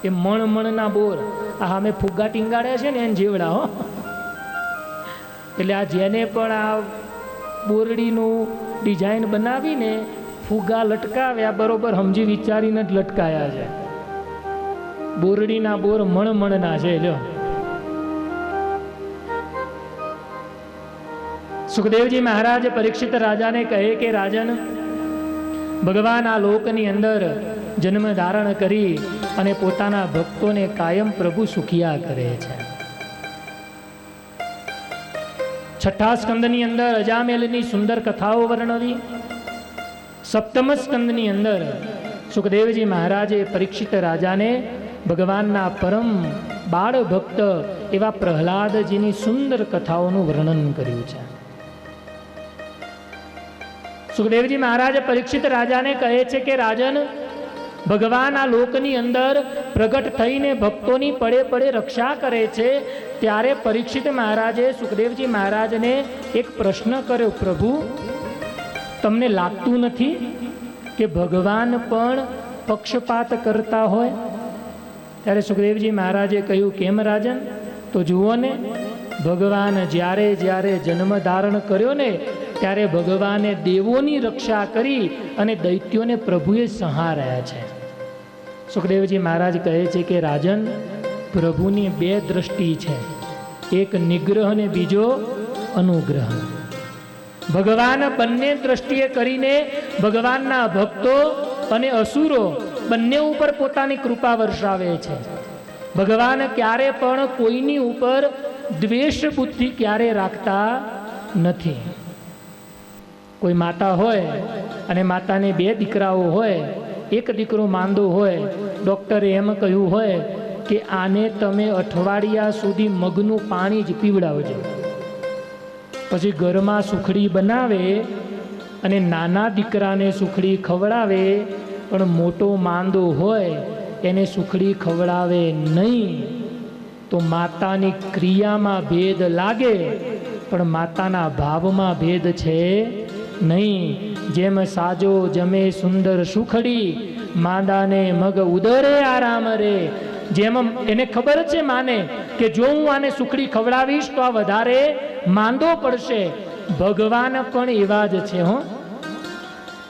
એ મણના બોર. આ અમે ફુગ્ગા ટીંગાડ્યા છે ને એને જેવડા. એટલે આ જેને પણ આ બોરડીનું ડિઝાઇન બનાવીને ફુગ્ગા લટકાવ્યા, બરોબર સમજી વિચારીને જ લટકાયા છે. બોરડીના બોર મણના છે. લ્યો, સુખદેવજી મહારાજ પરીક્ષિત રાજાને કહે કે રાજન, ભગવાન આ લોકની અંદર જન્મ ધારણ કરી અને પોતાના ભક્તોને કાયમ પ્રભુ સુખિયા કરે છે. છઠ્ઠા સ્કંદની અંદર અજામેલની સુંદર કથાઓ વર્ણવી. સપ્તમ સ્કંદની અંદર સુખદેવજી મહારાજે પરીક્ષિત રાજાને ભગવાનના પરમ બાળ ભક્ત એવા પ્રહલાદજીની સુંદર કથાઓનું વર્ણન કર્યું છે. સુખદેવજી મહારાજ પરીક્ષિત રાજાને કહે છે કે રાજન, ભગવાન આ લોકની અંદર પ્રગટ થઈને ભક્તોની પડે પડે રક્ષા કરે છે. ત્યારે પરીક્ષિત મહારાજે સુખદેવજી મહારાજને એક પ્રશ્ન કર્યો, પ્રભુ તમને લાગતું નથી કે ભગવાન પણ પક્ષપાત કરતા હોય? ત્યારે સુખદેવજી મહારાજે કહ્યું, કેમ રાજન? તો જુઓ ને, ભગવાન જ્યારે જ્યારે જન્મ ધારણ કર્યો ને ત્યારે ભગવાને દેવોની રક્ષા કરી અને દૈત્યોને પ્રભુએ સંહાર્યા છે. સુખદેવજી મહારાજ કહે છે કે રાજન, પ્રભુની બે દ્રષ્ટિ છે, એક નિગ્રહ અને બીજો અનુગ્રહ. ભગવાન બંને દ્રષ્ટિએ કરીને ભગવાનના ભક્તો અને અસુરો બંને ઉપર પોતાની કૃપા વર્ષાવે છે. ભગવાન ક્યારે પણ કોઈની ઉપર દ્વેષ બુદ્ધિ ક્યારે રાખતા નથી. કોઈ માતા હોય અને માતાને બે દીકરાઓ હોય, એક દીકરો માંદો હોય, ડૉક્ટરે એમ કહ્યું હોય કે આને તમે અઠવાડિયા સુધી મગનું પાણી જ પીવડાવજો. પછી ઘરમાં સુખડી બનાવે અને નાના દીકરાને સુખડી ખવડાવે, પણ મોટો માંદો હોય એને સુખડી ખવડાવે નહીં, તો માતાની ક્રિયામાં ભેદ લાગે પણ માતાના ભાવમાં ભેદ છે નહીં. જેમ સાજો જમે સુંદર સુખડી, માંદાને મગ ઉદરે આરામ રે. જેમ એને ખબર છે માને કે જો હું આને સુખડી ખવડાવીશ તો આ વધારે માંદો પડશે. ભગવાન પણ એવા જ છે. હો,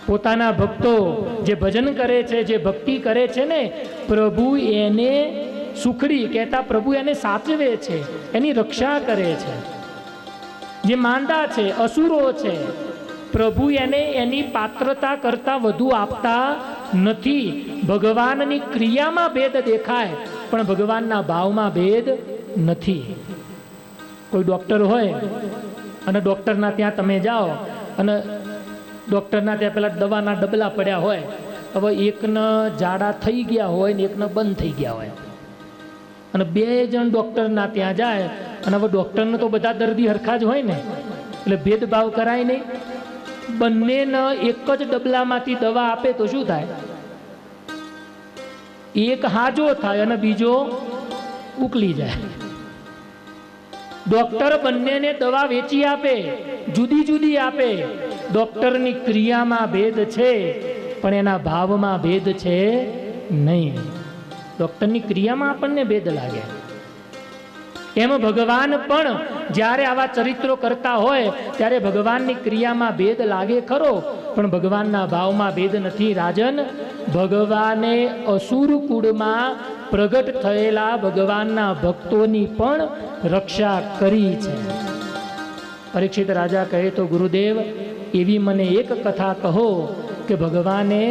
પોતાના ભક્તો જે ભજન કરે છે, જે ભક્તિ કરે છે ને, પ્રભુ એને સુખડી કહેતા પ્રભુ એને સાચવે છે, એની રક્ષા કરે છે. જે માંદા છે, અસુરો છે, પ્રભુ એને એની પાત્રતા કરતા વધુ આપતા નથી. ભગવાનની ક્રિયામાં ભેદ દેખાય પણ ભગવાનના ભાવમાં ભેદ નથી. કોઈ ડૉક્ટર હોય અને ડૉક્ટરના ત્યાં તમે જાઓ અને ડૉક્ટરના ત્યાં પેલા દવાના ડબલા પડ્યા હોય. હવે એકના જાડા થઈ ગયા હોય ને એકના બંધ થઈ ગયા હોય, અને બે જણ ડૉક્ટરના ત્યાં જાય અને હવે ડૉક્ટરને તો બધા દર્દી હરખા જ હોય ને, એટલે ભેદભાવ કરાય નહીં. બંનેને એક જ ડબલામાંથી દવા આપે તો શું થાય? એક હાજો થાય અને બીજો ઉકલી જાય. ડોક્ટર બંનેને દવા વેચી આપે, જુદી જુદી આપે. ડોક્ટરની ક્રિયામાં ભેદ છે પણ એના ભાવમાં ભેદ છે નહીં. ડોક્ટરની ક્રિયામાં આપણને ભેદ લાગે. એમ ભગવાન પણ જ્યારે આવા ચરિત્રો કરતા હોય ત્યારે ભગવાનની ક્રિયામાં ભેદ લાગે ખરો, પણ ભગવાનના ભાવમાં ભેદ નથી. રાજન, ભગવાને અસુર કુળમાં પ્રગટ થયેલા ભગવાનના ભક્તોની પણ રક્ષા કરી છે. પરીક્ષિત રાજા કહે તો ગુરુદેવ, એવી મને એક કથા કહો કે ભગવાને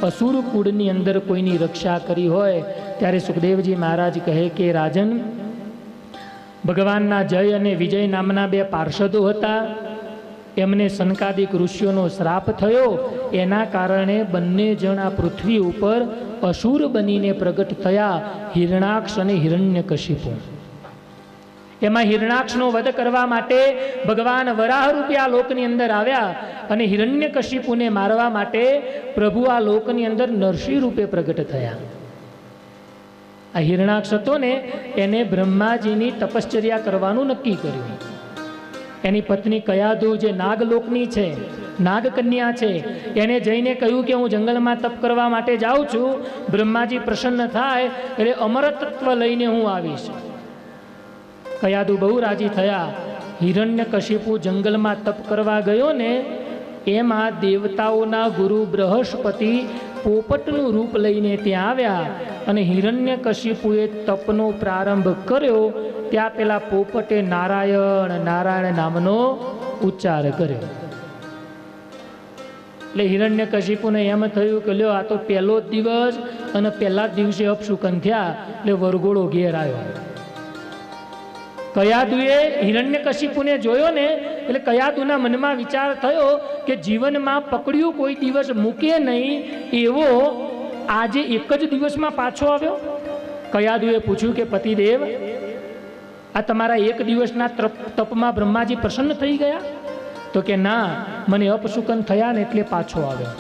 અસુર કુળની અંદર કોઈની રક્ષા કરી હોય. ત્યારે સુખદેવજી મહારાજ કહે કે રાજન, ભગવાનના જય અને વિજય નામના બે પાર્ષદો હતા. એમને સનકાદિક ઋષિઓનો શ્રાપ થયો. એના કારણે બંને જણ આ પૃથ્વી ઉપર અસુર બનીને પ્રગટ થયા, હિરણાક્ષ અને હિરણ્યકશિપુ. એમાં હિરણાક્ષનો વધ કરવા માટે ભગવાન વરાહ રૂપે આ લોકની અંદર આવ્યા અને હિરણ્યકશિપુને મારવા માટે પ્રભુ આ લોકની અંદર નરસિંહ રૂપે પ્રગટ થયા. આ હિરણાક્ષ હતો ને, એને બ્રહ્માજીની તપશ્ચર્યા કરવાનું નક્કી કર્યું. એની પત્ની કયાધુ જે નાગલોકની છે, નાગકન્યા છે, એને જઈને કહ્યું કે હું જંગલમાં તપ કરવા માટે જાઉં છું, બ્રહ્માજી પ્રસન્ન થાય એટલે અમરતત્વ લઈને હું આવીશ. કયાધુ બહુ રાજી થયા. હિરણ્યકશિપુ જંગલમાં તપ કરવા ગયો ને, એમાં દેવતાઓના ગુરુ બૃહસ્પતિ પોપટનું રૂપ લઈને ત્યાં આવ્યા અને હિરણ્યકશિપુએ તપનો પ્રારંભ કર્યો. ત્યાં પેલા પોપટે નારાયણ નારાયણ નામનો ઉચ્ચાર કર્યો. એટલે હિરણ્યકશિપુને એમ થયું કે લ્યો, આ તો પહેલો જ દિવસ અને પહેલા જ દિવસે અપશુકન થયા, એટલે વરઘોડો ઘેર આવ્યો. કયાદુએ હિરણ્યકશિપુને જોયો ને, એટલે કયાદુના મનમાં વિચાર થયો કે જીવનમાં પકડ્યું કોઈ દિવસ મૂકે નહીં એવો આજે એક જ દિવસમાં પાછો આવ્યો. કયાદુએ પૂછ્યું કે પતિદેવ, આ તમારા એક દિવસના તપમાં બ્રહ્માજી પ્રસન્ન થઈ ગયા? તો કે ના, મને અપશુકન થયા ને એટલે પાછો આવ્યો.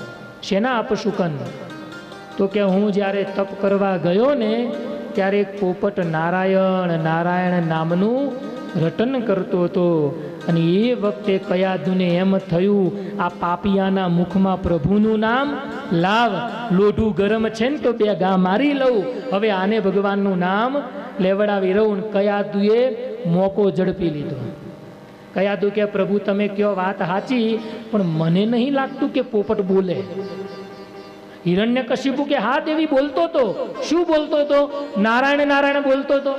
શેના અપશુકન? તો કે હું જ્યારે તપ કરવા ગયો ને ત્યારે એક પોપટ નારાયણ નારાયણ નામનું રટન કરતો હતો, અને એ વખતે કયાદુને એમ થયું આ પાપિયાના મુખમાં પ્રભુનું નામ લાવ, લોઢું ગરમ છે ને તો બે ગા મારી લઉં, હવે આને ભગવાનનું નામ લેવડાવી રહું. કયાદુએ મોકો ઝડપી લીધો. કયાદુ કે પ્રભુ તમે કયો વાત સાચી, પણ મને નહીં લાગતું કે પોપટ બોલે. હિરણ્યકશિપુ કે હા દેવી બોલતો તો. શું બોલતો તો? નારાયણ નારાયણ બોલતો તો.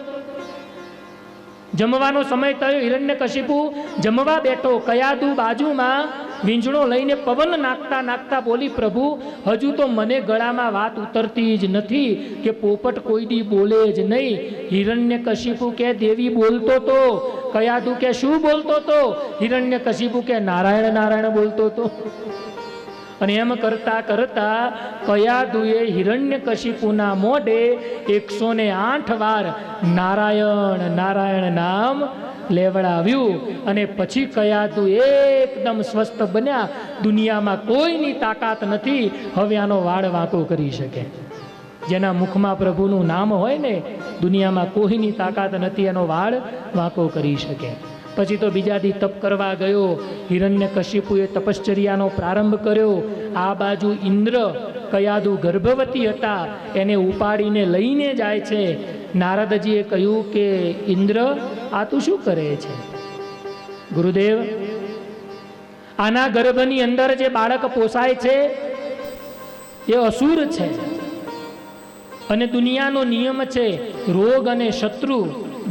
જમવાનો સમય થયો, હિરણ્યકશિપુ જમવા બેઠો. કયાદુ બાજુમાં વીંજણો લઈને પવન નાખતા નાખતા બોલી, પ્રભુ હજુ તો મને ગળામાં વાત ઉતરતી જ નથી કે પોપટ કોઈ દી બોલે જ નહીં. હિરણ્યકશિપુ કે દેવી બોલતો તો. કયાદુ કે શું બોલતો તો? હિરણ્યકશિપુ કે નારાયણ નારાયણ બોલતો તો. અને એમ કરતા કરતા કયાદુએ હિરણ્યકશિપુના મોઢે 108 વાર નારાયણ નારાયણ નામ લેવડાવ્યું. અને પછી કયાદુ એકદમ સ્વસ્થ બન્યા. દુનિયામાં કોઈની તાકાત નથી હવે આનો વાળ વાંકો કરી શકે. જેના મુખમાં પ્રભુનું નામ હોય ને, દુનિયામાં કોઈની તાકાત નથી એનો વાળ વાંકો કરી શકે. પછી તો બીજા દી તપ કરવા ગયો. હિરણ્યકશિપુએ તપશ્ચર્યાનો પ્રારંભ કર્યો. આ બાજુ ઇન્દ્ર, કયાદુ ગર્ભવતી હતા, એને ઉપાડીને લઈને જાય છે. નારદજીએ કહ્યું કે ઇન્દ્ર આ તું શું કરે છે? ગુરુદેવ, આના ગર્ભની અંદર જે બાળક પોસાય છે એ અસુર છે. અને દુનિયાનો નિયમ છે રોગ અને શત્રુ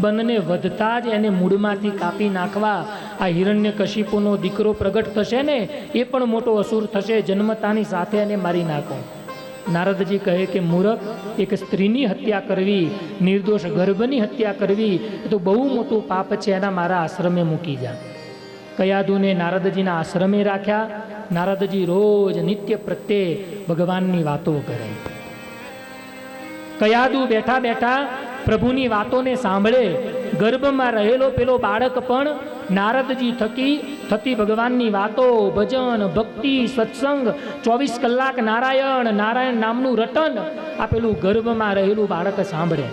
બંને વધતા જ એને મૂળમાંથી કાપી નાખવા. આ હિરણ્યકશિપુનો દીકરો પ્રગટ થશે ને, એ પણ મોટો અસુર થશે. જન્મતાની સાથે એને મારી નાખો. નારદજી કહે કે મૂર્ખ, એક સ્ત્રીની હત્યા કરવી, નિર્દોષ ગર્ભની હત્યા કરવી એ તો બહુ મોટું પાપ છે. એના મારા આશ્રમે મૂકી જા. કયાદુને નારદજીના આશ્રમે રાખ્યા. નારદજી રોજ નિત્ય પ્રત્યે ભગવાનની વાતો કરે. કયાદુ બેઠા બેઠા પ્રભુની વાતોને સાંભળે. ગર્ભમાં રહેલો પેલો બાળક પણ નારદજી થકી થતી ભગવાનની વાતો, ભજન, ભક્તિ, સત્સંગ, 24 કલાક નારાયણ નારાયણ નામનું રટન આ પેલું ગર્ભમાં રહેલું બાળક સાંભળે.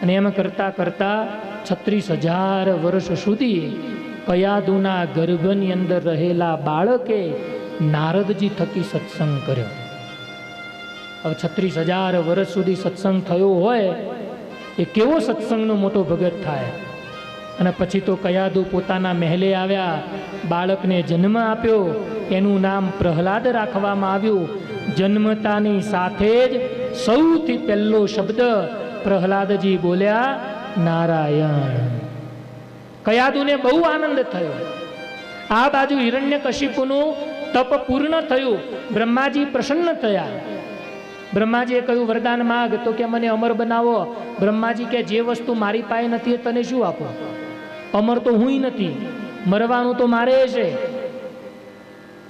અને એમ કરતા કરતા 36,000 વર્ષ સુધી કયાદુના ગર્ભની અંદર રહેલા બાળકે નારદજી થકી સત્સંગ કર્યો. હવે 36,000 વર્ષ સુધી સત્સંગ થયો હોય એ કેવો સત્સંગનો મોટો ભગત થાય. અને પછી તો કયાદુ પોતાના મહેલે આવ્યા. બાળકને જન્મ આપ્યો. એનું નામ પ્રહલાદ રાખવામાં આવ્યું. જન્મતાની સાથે જ સૌથી પહેલો શબ્દ પ્રહલાદજી બોલ્યા, નારાયણ. કયાદુને બહુ આનંદ થયો. આ બાજુ હિરણ્યકશિપુનું તપ પૂર્ણ થયું. બ્રહ્માજી પ્રસન્ન થયા. બ્રહ્માજીએ કહ્યું વરદાન માગ. તો કે મને અમર બનાવો. બ્રહ્માજી કે જે વસ્તુ મારી પાસે નથી એ તને શું આપો? અમર તો હું નથી, મરવાનું તો મારે છે.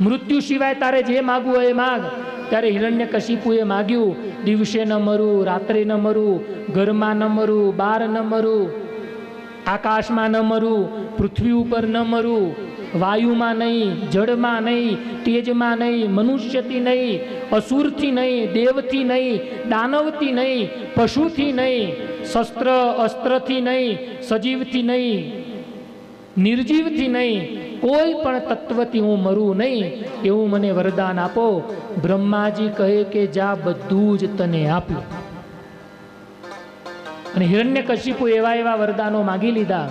મૃત્યુ સિવાય તારે જે માગવું હોય એ માગ. ત્યારે હિરણ્યકશિપુએ માગ્યું, દિવસે ન મરું, રાત્રે ન મરું, ઘરમાં ન મરું, બહાર ન મરું, આકાશમાં ન મરું, પૃથ્વી ઉપર ન મરું, વાયુમાં નહીં, જળમાં નહીં, તેજમાં નહીં, મનુષ્યથી નહીં, અસુરથી નહીં, દેવથી નહીં, દાનવથી નહીં, પશુથી નહીં, શસ્ત્ર અસ્ત્રથી નહીં, સજીવથી નહીં, નિર્જીવથી નહીં, કોઈ પણ તત્વથી હું મરું નહીં એવું મને વરદાન આપો. બ્રહ્માજી કહે કે જા, બધું જ તને આપ્યું. અને હિરણ્યકશિપુ એવા એવા વરદાનો માગી લીધા.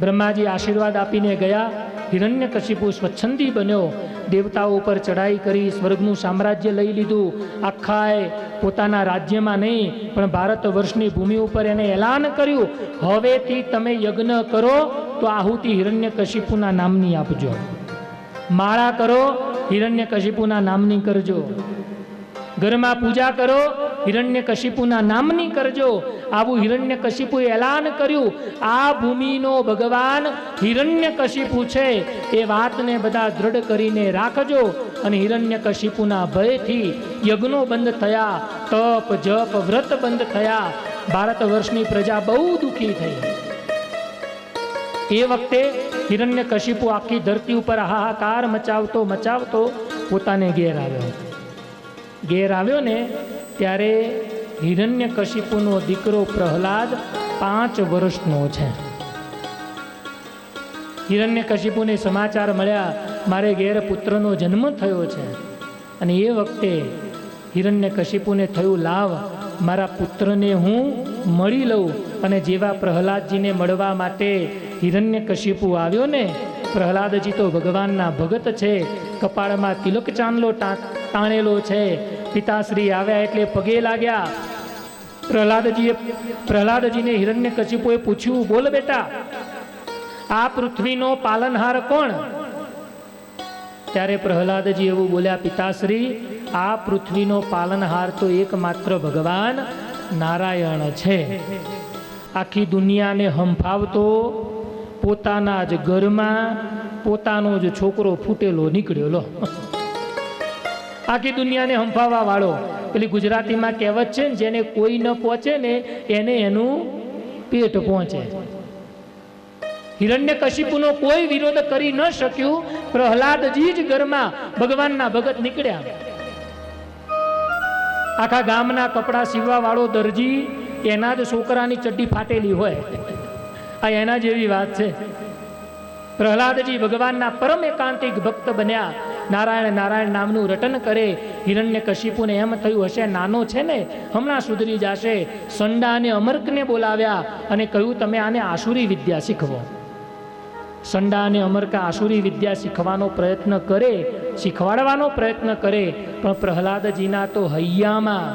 બ્રહ્માજી આશીર્વાદ આપીને ગયા. હિરણ્યકશિપુ સ્વચ્છંદી બન્યો. દેવતાઓ ઉપર ચડાઈ કરી, સ્વર્ગનું સામ્રાજ્ય લઈ લીધું. આખાએ પોતાના રાજ્યમાં નહીં પણ ભારત વર્ષની ભૂમિ ઉપર એને એલાન કર્યું, હવેથી તમે યજ્ઞ કરો તો આહુતિ હિરણ્યકશિપુના નામની આપજો. માળા કરો, હિરણ્યકશિપુના નામની કરજો. ઘરમાં પૂજા કરો, હિરણ્યકશિપુના નામની કરજો. આવું હિરણ્યકશિપુએ એલાન કર્યું. આ ભૂમિનો ભગવાન હિરણ્યકશિપુ છે એ વાતને બધા દ્રઢ કરીને રાખજો. અને હિરણ્યકશિપુના ભયથી યજ્ઞો બંધ થયા, તપ જપ વ્રત બંધ થયા. ભારત વર્ષની પ્રજા બહુ દુઃખી થઈ. એ વખતે હિરણ્યકશિપુ આખી ધરતી ઉપર હાહાકાર મચાવતો મચાવતો પોતાને ઘેર આવ્યો. ઘેર આવ્યો ને ત્યારે હિરણ્યકશિપુનો દીકરો પ્રહલાદ 5 વર્ષનો છે. હિરણ્યકશિપુને સમાચાર મળ્યા, મારે ઘેર પુત્રનો જન્મ થયો છે. અને એ વખતે હિરણ્યકશિપુને થયું, લાવ મારા પુત્રને હું મળી લઉં. અને જેવા પ્રહલાદજીને મળવા માટે હિરણ્યકશિપુ આવ્યો ને, પ્રહલાદજી તો ભગવાનના ભગત છે, કપાળમાં તિલક ચાંદલો તાણેલો છે. પિતાશ્રી આવ્યા એટલે પગે લાગ્યા. પ્રહલાદજીને હિરણ્યકશિપુએ પૂછ્યું, બોલ બેટા, આ પૃથ્વીનો પાલનહાર કોણ? ત્યારે પ્રહલાદજી એવું બોલ્યા, પિતાશ્રી, આ પૃથ્વીનો પાલનહાર તો એકમાત્ર ભગવાન નારાયણ છે. આખી દુનિયાને હંફાવતો પોતાના જ ઘરમાં પોતાનો જ છોકરો ફૂટેલો નીકળ્યો. આખી દુનિયાને હંફાવવા વાળો. પેલી ગુજરાતીમાં કહેવત છે ને, જેને કોઈ ન પહોંચે ને એને એનું પેટ પહોંચે. હિરણ્યકશિપુનો કોઈ વિરોધ કરી ન શક્યું. પ્રહલાદજી જ ઘરમાં ભગવાનના ભગત નીકળ્યા. આખા ગામના કપડા સીવવા વાળો દરજી એના જ છોકરાની ચડ્ડી ફાટેલી હોય. આ એના જેવી વાત છે. પ્રહલાદજી ભગવાનના પરમ એકાંતિક ભક્ત બન્યા. નારાયણ નારાયણ નામનું રટન કરે. હિરણ્યકશિપુને એમ થયું હશે નાનો છે ને, હમણાં સુધરી જશે. સંડા અને અમર્કને બોલાવ્યા અને કહ્યું, તમે આને આસુરી વિદ્યા શીખવો. સંડા અને અમર્કા આસુરી વિદ્યા શીખવાનો પ્રયત્ન કરે, શીખવાડવાનો પ્રયત્ન કરે, પણ પ્રહલાદજીના તો હૈયામાં,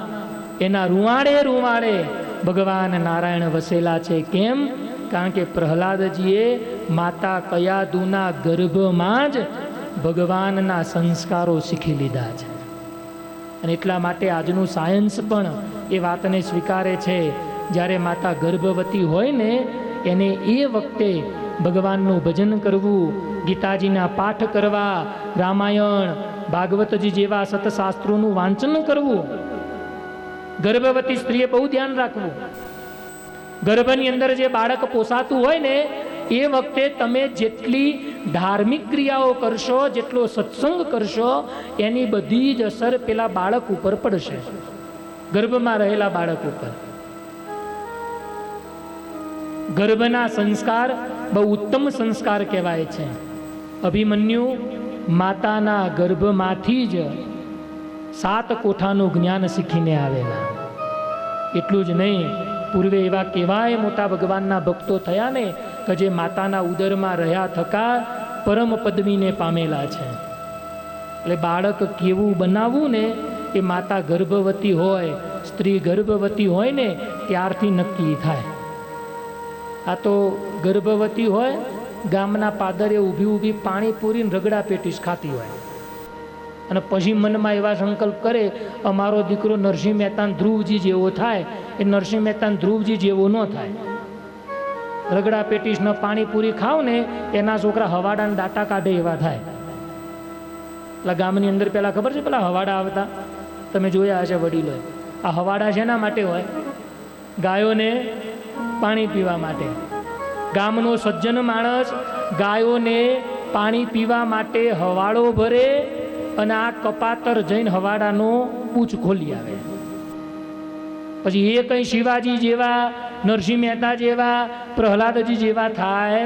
એના રૂવાડે ભગવાન નારાયણ વસેલા છે. કેમ? કારણ કે પ્રહલાદજીએ માતા કયાદુના ગર્ભમાં જ ભગવાનના સંસ્કારો શીખી લીધા છે. અને એટલા માટે આજનું સાયન્સ પણ એ વાતને સ્વીકારે છે. જ્યારે માતા ગર્ભવતી હોય ને, એને એ વખતે ભગવાનનું ભજન કરવું, ગીતાજીના પાઠ કરવા, રામાયણ ભાગવતજી જેવા સતશાસ્ત્રોનું વાંચન કરવું. ગર્ભવતી સ્ત્રીએ બહુ ધ્યાન રાખવું. ગર્ભની અંદર જે બાળક પોસાતું હોય ને, એ વખતે તમે જેટલી ધાર્મિક ક્રિયાઓ કરશો, જેટલો સત્સંગ કરશો, એની બધી જ અસર પેલા બાળક ઉપર પડશે, ગર્ભમાં રહેલા બાળક ઉપર. ગર્ભના સંસ્કાર બહુ ઉત્તમ સંસ્કાર કહેવાય છે. અભિમન્યુ માતાના ગર્ભમાંથી જ 7 કોઠાનું જ્ઞાન શીખીને આવેલા. એટલું જ નહીં, પૂર્વે એવા કેવાય મોટા ભગવાનના ભક્તો થયા ને, કે જે માતાના ઉદરમાં રહ્યા થકા પરમ પદવીને પામેલા છે. એટલે બાળક કેવું બનાવવું ને, એ માતા ગર્ભવતી હોય, સ્ત્રી ગર્ભવતી હોય ને ત્યારથી નક્કી થાય. આ તો ગર્ભવતી હોય, ગામના પાદરે ઊભી પાણીપુરીને રગડા પેટીસ ખાતી હોય, અને પછી મનમાં એવા સંકલ્પ કરે, અમારો દીકરો નરસિંહ મહેતા ધ્રુવજી જેવો થાય. એ નરસિંહ મહેતા ધ્રુવજી જેવો ન થાય. રગડા પેટીસ ન પાણીપુરી ખાવ ને, એના છોકરા હવાડાના દાટા કાઢે એવા થાય. એટલે ગામની અંદર પેલા ખબર છે, પેલા હવાડા આવતા તમે જોયા હશે વડીલો. આ હવાડા શેના માટે હોય? ગાયોને પાણી પીવા માટે. ગામનો સજ્જન માણસ ગાયોને પાણી પીવા માટે હવાડો ભરે અને આ કપાતર જઈને હવાડાનો પૂછ ખોલી આવે. પછી એ કંઈ શિવાજી જેવા, નરસિંહ મહેતા જેવા, પ્રહલાદજી જેવા થાય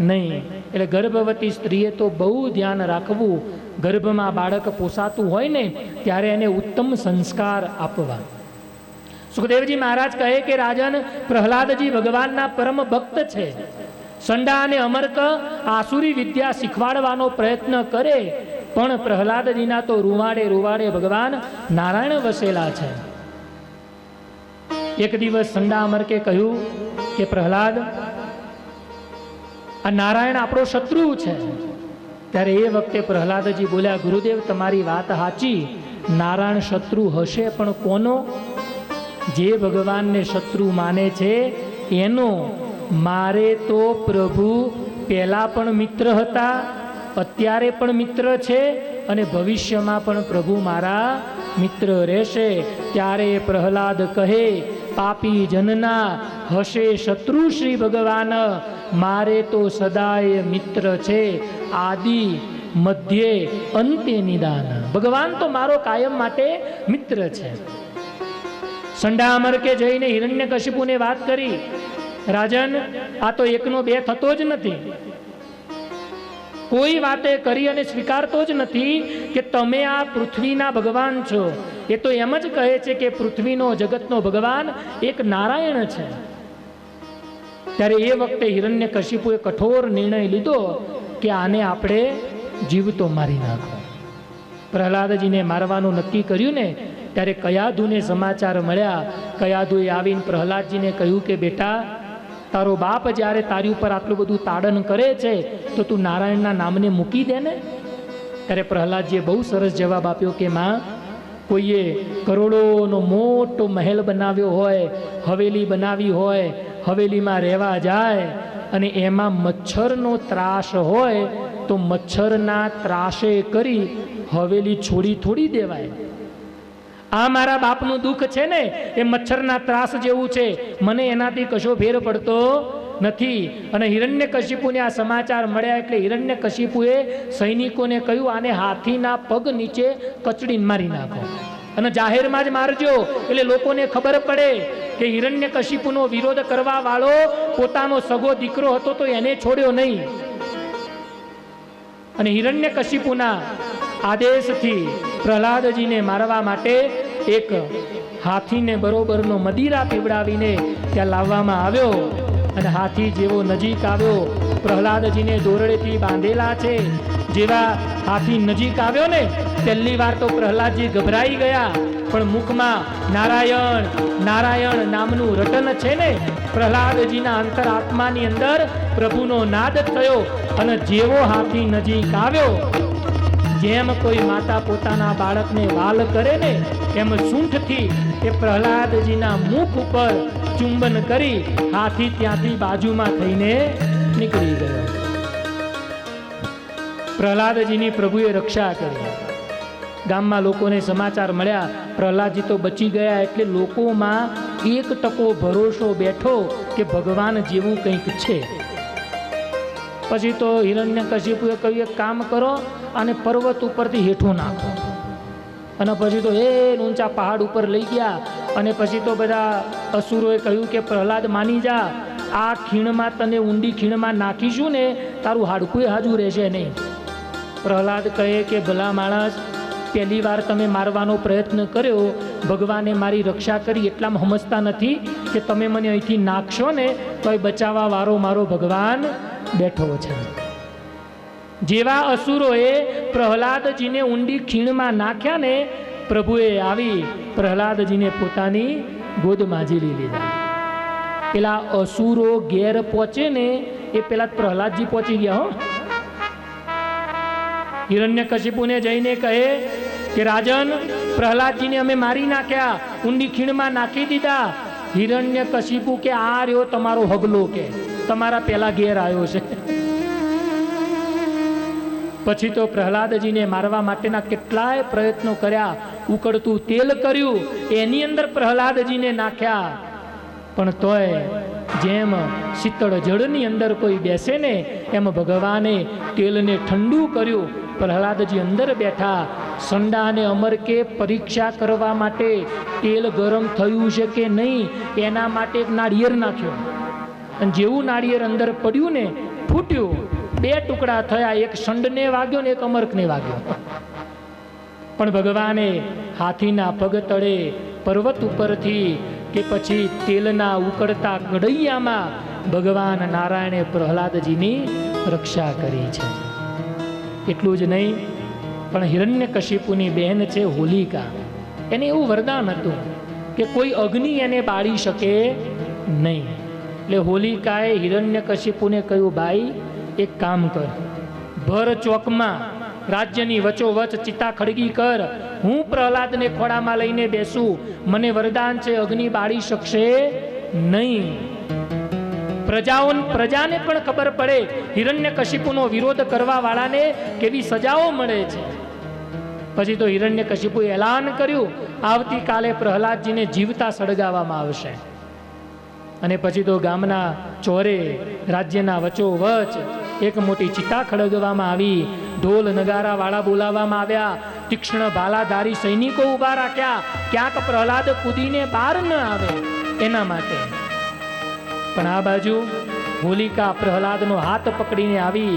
નહીં. એટલે ગર્ભવતી સ્ત્રીએ તો બહુ ધ્યાન રાખવું. ગર્ભમાં બાળક પોસાતું હોય ને, ત્યારે એને ઉત્તમ સંસ્કાર આપવા. સુખદેવજી મહારાજ કહે કે રાજન, પ્રહલાદજી ભગવાનના પરમ ભક્ત છે. સંડા અને અમર્ક આસુરી વિદ્યા શીખવાડવાનો પ્રયત્ન કરે, પણ પ્રહલાદજીના તો રૂવાડે ભગવાન નારાયણ વસેલા છે. એક દિવસ સંડા અમર્કે કહ્યું કે પ્રહલાદ, આ નારાયણ આપણો શત્રુ છે. ત્યારે એ વખતે પ્રહલાદજી બોલ્યા, ગુરુદેવ તમારી વાત સાચી, નારાયણ શત્રુ હશે, પણ કોનો? જે ભગવાનને શત્રુ માને છે એનો. મારે તો પ્રભુ પહેલા પણ મિત્ર હતા, અત્યારે પણ મિત્ર છે, અને ભવિષ્યમાં પણ પ્રભુ મારા મિત્ર રહેશે. ત્યારે પ્રહલાદ કહે, પાપી જનના હશે શત્રુ શ્રી ભગવાન, મારે તો સદાય મિત્ર છે, આદિ મધ્યે અંતે નિદાન. ભગવાન તો મારો કાયમ માટે મિત્ર છે. સંડા અમર્કે જઈને હિરણ્યકશિપુને વાત કરી, રાજન, આ તો 1 નો 2 થતો જ નથી. કોઈ વાતે કરી અને સ્વીકારતો જ નથી કે તમે આ પૃથ્વીના ભગવાન છો. એ તો એમ જ કહે છે કે પૃથ્વીનો, જગતનો ભગવાન એક નારાયણ છે. ત્યારે એ વખતે હિરણ્યકશિપુએ કઠોર નિર્ણય લીધો કે આને આપણે જીવતો મારી નાખો. પ્રહલાદજીને મારવાનું નક્કી કર્યું ને ત્યારે કયાધુને સમાચાર મળ્યા. કયાધુએ આવીને પ્રહલાદજીને કહ્યું કે બેટા, તારો બાપ જ્યારે તારી ઉપર આટલું બધું તાડન કરે છે તો તું નારાયણના નામને મૂકી દે ને. ત્યારે પ્રહલાદજીએ બહુ સરસ જવાબ આપ્યો કે માં, કોઈએ કરોડોનો મોટો મહેલ બનાવ્યો હોય, હવેલી બનાવી હોય, હવેલીમાં રહેવા જાય અને એમાં મચ્છરનો ત્રાસ હોય તો મચ્છરના ત્રાસે કરી હવેલી છોડી થોડી દેવાય. આ મારા બાપનું દુઃખ છે ને એ મચ્છરના ત્રાસ જેવું છે, મને એનાથી કશો ફેર પડતો નથી. અને હિરણ્યકશિપુને આ સમાચાર મળ્યા એટલે હિરણ્યકશિપુએ સૈનિકોને કહ્યું, આને હાથીના પગ નીચે કચડીને મારી નાખો અને જાહેરમાં જ મારજો, એટલે લોકોને ખબર પડે કે હિરણ્યકશિપુનો વિરોધ કરવા વાળો પોતાનો સગો દીકરો હતો તો એને છોડ્યો નહીં. અને હિરણ્યકશિપુના આદેશથી પ્રહલાદજીને મારવા માટે એક હાથીને બરોબરનો મદિરા પીવડાવીને ત્યાં લાવવામાં આવ્યો. અને હાથી જેવો નજીક આવ્યો, પ્રહલાદજીને દોરડેથી બાંધેલા છે, જેવા હાથી નજીક આવ્યો ને પહેલી વાર તો પ્રહલાદજી ગભરાઈ ગયા, પણ મુખમાં નારાયણ નારાયણ નામનું રટન છે ને, પ્રહલાદજીના અંતરાત્માની અંદર પ્રભુનો નાદ થયો. અને જેવો હાથી નજીક આવ્યો, જેમ કોઈ માતા પોતાના બાળકને વાલ કરે ને એમ સૂંઠથી એ પ્રહલાદજીના મુખ ઉપર ચુંબન કરી હાથી ત્યાંથી બાજુમાં થઈને નીકળી ગયો. પ્રહલાદજીની પ્રભુએ રક્ષા કરી. ગામમાં લોકોને સમાચાર મળ્યા પ્રહલાદજી તો બચી ગયા, એટલે લોકોમાં 1% ભરોસો બેઠો કે ભગવાન જેવું કંઈક છે. પછી તો હિરણ્યકશિપુએ કહ્યું, એક કામ કરો અને પર્વત ઉપરથી હેઠું નાખો. અને પછી તો ઊંચા પહાડ ઉપર લઈ ગયા. અને પછી તો બધા અસુરોએ કહ્યું કે પ્રહલાદ માની જા, આ ખીણમાં તને ઊંડી ખીણમાં નાખીશું ને તારું હાડકું હાજુ રહેશે નહીં. પ્રહલાદ કહે કે ભલા માણસ, પહેલી વાર તમે મારવાનો પ્રયત્ન કર્યો, ભગવાને મારી રક્ષા કરી એટલામાં સમજતા નથી કે તમે મને અહીંથી નાખશો ને તો એ બચાવવા વાળો મારો ભગવાન બેઠો છે. જેવા અસુરોએ પ્રહલાદજીને ઊંડી ખીણમાં નાખ્યા ને, પ્રભુએ આવી પ્રહલાદજીને પોતાની ગોદમાં ઝીલી લીધા. પેલા અસુરો ઘેર પહોંચે ને એ પેલા પ્રહલાદજી પહોંચી ગયા. હિરણ્યકશિપુને જઈને કહે કે રાજન, પ્રહલાદજીને અમે મારી નાખ્યા, ઊંડી ખીણમાં નાખી દીધા. હિરણ્યકશિપુ કે આ રહ્યો તમારો હગલો, કે તમારા પેલા ઘેર આવ્યો છે. પછી તો પ્રહલાદજીને મારવા માટેના કેટલાય પ્રયત્નો કર્યા, ઉકળતું તેલ કર્યું, એની અંદર પ્રહલાદજીને નાખ્યા, પણ તોય જેમ શીતળ જળની અંદર કોઈ બેસે ને એમ ભગવાને તેલને ઠંડુ કર્યું. પ્રહલાદજી અંદર બેઠા, સંડા અને અમર કે પરીક્ષા કરવા માટે તેલ ગરમ થયું છે કે નહીં એના માટે એક નાળિયેર નાખ્યો. અને જેવું નાળિયેર અંદર પડ્યું ને ફૂટ્યું, 2 ટુકડા થયા, એક સંડને વાગ્યો ને એક અમરકને વાગ્યો. પણ ભગવાને હાથીના પગ તળે પર્વત ઉપરથી કે પછી તેલના ઉકળતા કઢૈયામાં ભગવાન નારાયણે પ્રહલાદજીની રક્ષા કરી છે. એટલું જ નહીં, પણ હિરણ્યકશિપુની બહેન છે હોલિકા, એને એવું વરદાન હતું કે કોઈ અગ્નિ એને બાળી શકે નહીં. એટલે હોલિકાએ હિરણ્યકશિપુને કહ્યું, ભાઈ એક કામ કર, ભર ચોકમાં રાજ્યની વચોવચ ચિતા ખડગી કર, હું પ્રહલાદને ખોળામાં લઈને બેસું, મને વરદાન છે અગ્નિ બાળી શકશે નહીં. પ્રજાને પણ ખબર પડે હિરણ્યકશિપુનો વિરોધ કરવા વાળાને કેવી સજાઓ મળે છે. પછી તો હિરણ્યકશિપુએ એલાન કર્યું, આવતીકાલે પ્રહલાદજીને જીવતા સળગાવવામાં આવશે. અને પછી તો ગામના ચોરે રાજ્યના વચોવચ એક મોટી ચિતા ખડગવામાં આવી, ઢોલ નગારા વાળા બોલાવવામાં આવ્યા, તીક્ષ્ણ ભાલાધારી સૈનિકો ઊભા રાખ્યા, ક્યાંક પ્રહલાદ કૂદીને બહાર ન આવે એના માટે. પણ આ બાજુ હોલિકા પ્રહલાદનો હાથ પકડીને આવી,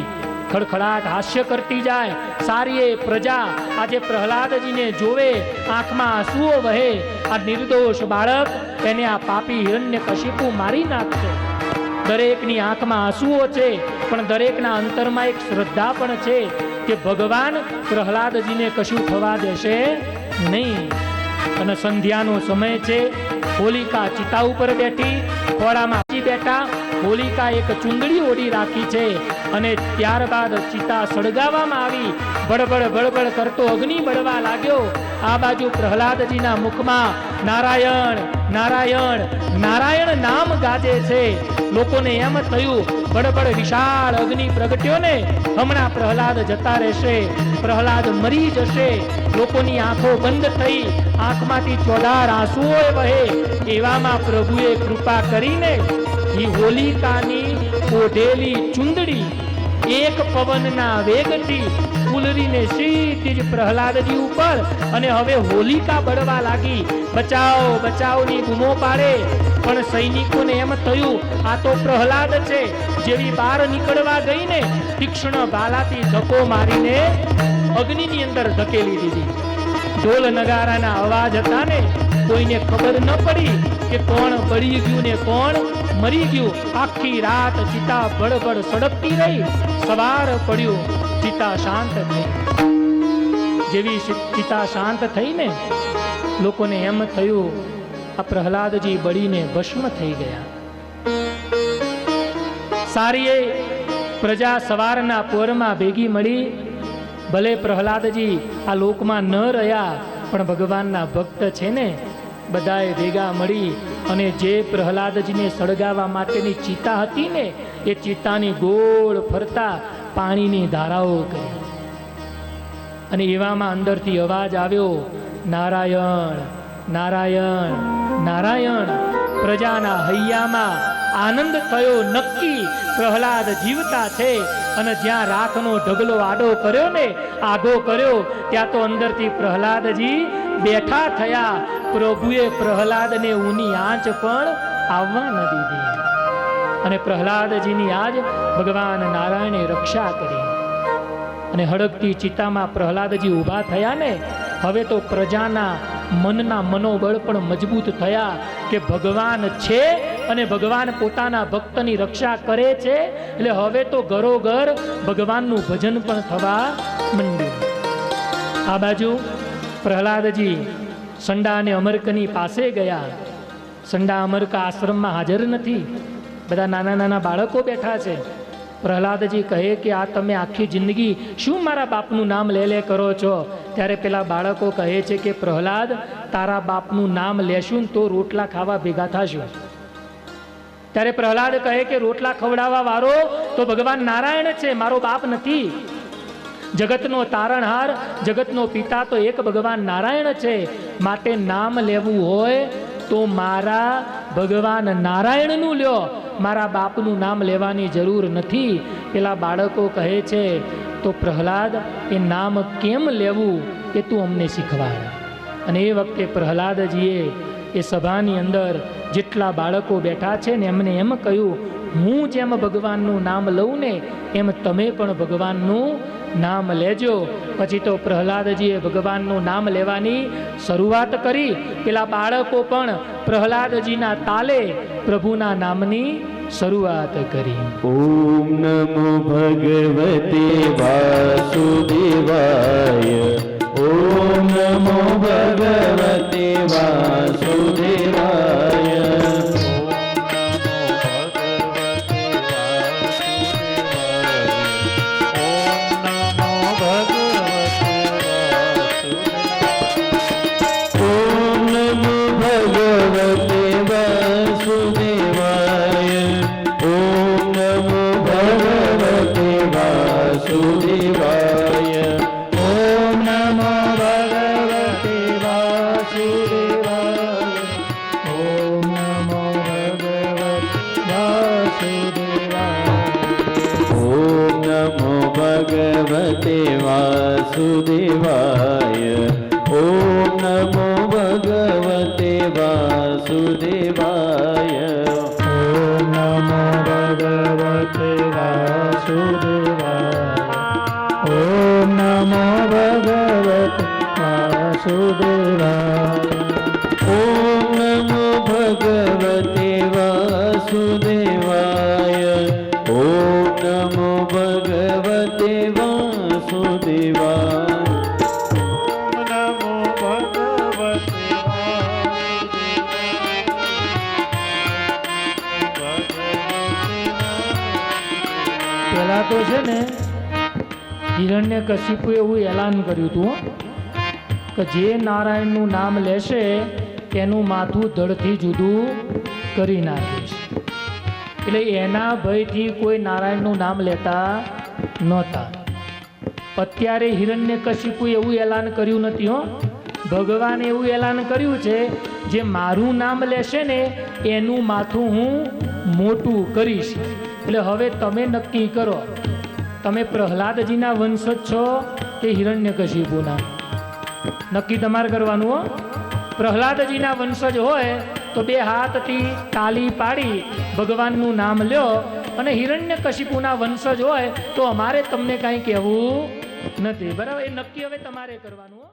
ખડખડાટ હાસ્ય કરતી જાય. સારી પ્રજા આજે પ્રહલાદજીને જોવે, આંખમાં આંસુઓ વહે, આ નિર્દોષ બાળક એને આ પાપી હિરણ્યકશિપુ મારી નાખશે. દરેકની આંખમાં આંસુઓ છે, પણ દરેકના અંતરમાં એક શ્રદ્ધા પણ છે કે ભગવાન પ્રહલાદજીને કશું થવા દેશે નહીં. અને સંધ્યાનો સમય છે. હોલિકા ચિતા ઉપર બેઠી, ખોળામાં બેઠા. હોલિકા એક ચુંદડી ઓઢી રાખી છે અને ત્યારબાદ ચિતા સળગાવવામાં આવી. બળબડ બળબડ કરતો અગ્નિ બળવા લાગ્યો. આ બાજુ પ્રહલાદજીના મુખમાં નારાયણ નારાયણ નારાયણ નામ ગાજે છે. લોકોને એમ થયું બળબડ વિશાળ અગ્નિ પ્રગટ્યો ને, હમણાં પ્રહલાદ જતા રહેશે, પ્રહલાદ મરી જશે. લોકોની આંખો બંધ થઈ, આંખમાંથી ચોધાર આંસુઓ વહે. એવામાં પ્રભુએ કૃપા કરીને એ હોલિકાની ઓઢેલી ચુંદડી એક પવનના વેગથી ઉલરીને સીધી જ પ્રહલાદજી ઉપર, અને હવે હોલિકા બળવા લાગી. બચાવ બચાવની બૂમો પાડે. પણ સૈનિકોને એમ થયું આ તો પ્રહલાદ છે. જેવી બહાર નીકળવા ગઈ ને, તીક્ષ્ણ ભાલાથી ધક્કો મારીને અગ્નિની અંદર ધકેલી દીધી. ઢોલ નગારાના અવાજ હતા ને, કોઈને ખબર ન પડી કે કોણ બળી ગયું ને કોણ મરી ગયું. આખી રાત ચિતા બળબડ સળગતી રહી. સવાર પડ્યું, ચિતા શાંત થઈ. જેવી ચિતા શાંત થઈ ને, લોકોને એમ થયું આ પ્રહલાદજી બળીને ભસ્મ થઈ ગયા. સારી પ્રજા સવારના પોરમાં ભેગી મળી. ભલે પ્રહલાદજી આ લોકમાં ન રહ્યા, પણ ભગવાનના ભક્ત છે ને, બધાએ ભેગા મળી અને જે પ્રહલાદજીને સળગાવવા માટેની ચિતા હતી ને, એ ચિતાની ગોળ ફરતા પાણીની ધારાઓ કરી. અને એવામાં અંદરથી અવાજ આવ્યો, નારાયણ નારાયણ નારાયણ. પ્રજાના હૈયામાં આનંદ થયો. નક્કી પ્રહલાદ જીવતા છે. અને જ્યાં રાખનો ઢગલો આડો કર્યો ને, આઘો કર્યો, ત્યાં તો અંદરથી પ્રહલાદજી બેઠા થયા. પ્રભુએ પ્રહલાદને ઊની આંચ પણ આવવા ન દીધી. અને પ્રહલાદજીની આજ ભગવાન નારાયણે રક્ષા કરી. અને હળગતી ચિતામાં પ્રહલાદજી ઊભા થયા ને, હવે તો પ્રજાના મનના મનોબળ પણ મજબૂત થયા કે ભગવાન છે અને ભગવાન પોતાના ભક્તની રક્ષા કરે છે. એટલે હવે તો ઘરોઘર ભગવાનનું ભજન પણ થવા માંડ્યું. આ બાજુ પ્રહલાદજી સંડા અને અમરકની પાસે ગયા. સંડા અમરક આશ્રમમાં હાજર નથી. બધા નાના નાના બાળકો બેઠા છે. પ્રહલાદજી કહે કે આ તમે આખી જિંદગી શું મારા બાપનું નામ લે લે કરો છો? ત્યારે પેલા બાળકો કહે છે કે પ્રહલાદ, તારા બાપનું નામ લેશું તો રોટલા ખાવા ભેગા થશું. ત્યારે પ્રહલાદ કહે કે રોટલા ખવડાવવા વાળો તો ભગવાન નારાયણ છે, મારો બાપ નથી. જગતનો તારણહાર, જગતનો પિતા તો એક ભગવાન નારાયણ છે. માટે નામ લેવું હોય તો મારા ભગવાન નારાયણનું લ્યો, મારા બાપનું નામ લેવાની જરૂર નથી. પેલા બાળકો કહે છે તો પ્રહલાદ, એ નામ કેમ લેવું એ તું અમને શીખવાડ. અને એ વખતે પ્રહલાદજીએ એ સભાની અંદર જેટલા બાળકો બેઠા છે ને, એમને એમ કહ્યું, હું જેમ ભગવાનનું નામ લઉં ને, એમ તમે પણ ભગવાનનું નામ લેજો. પછી તો પ્રહલાદજીએ ભગવાનનું નામ લેવાની શરૂઆત કરી. પેલા બાળકો પણ પ્રહલાદજીના તાલે પ્રભુના નામની શરૂઆત કરી. ઓમ નમો ભગવતે વાસુદેવાય. ઓમ નમો ભગવતે વાસુદેવાય. ભગવતે વાસુદેવાય. ઓમ નમો ભગવતે વાસુદેવાય. ઓમ નમો ભગવતે વાસુદેવાય. ઓમ નમો ભગવતે વાસુદેવાય. ઓમ નમો ભગવતે વાસુદેવાય. વાસુદેવાય નમો ભગવતે પહેલા તો છે ને હિરણ્યકશિપુએ એવું એલાન કર્યું હતું હો, કે જે નારાયણનું નામ લેશે તેનું માથું ધડથી જુદું કરી નાખીશ. એટલે એના ભયથી કોઈ નારાયણનું નામ લેતા નહોતા. અત્યારે હિરણ્યકશિપુએ એવું એલાન કર્યું નથી હો. ભગવાને એવું એલાન કર્યું છે, જે મારું નામ લેશે ને એનું માથું હું મોટું કરીશ. એટલે હવે તમે નક્કી કરો, તમે પ્રહલાદજીના વંશજ છો કે હિરણ્યકશિપુના? નક્કી તમારે કરવાનું હો. પ્રહલાદજીના વંશજ હોય તો બે હાથથી તાલી પાડી ભગવાનનું નામ લ્યો, અને હિરણ્યકશિપુના વંશજ હોય તો અમારે તમને કાંઈ કહેવું નથી. બરાબર? એ નક્કી હવે તમારે કરવાનું હો.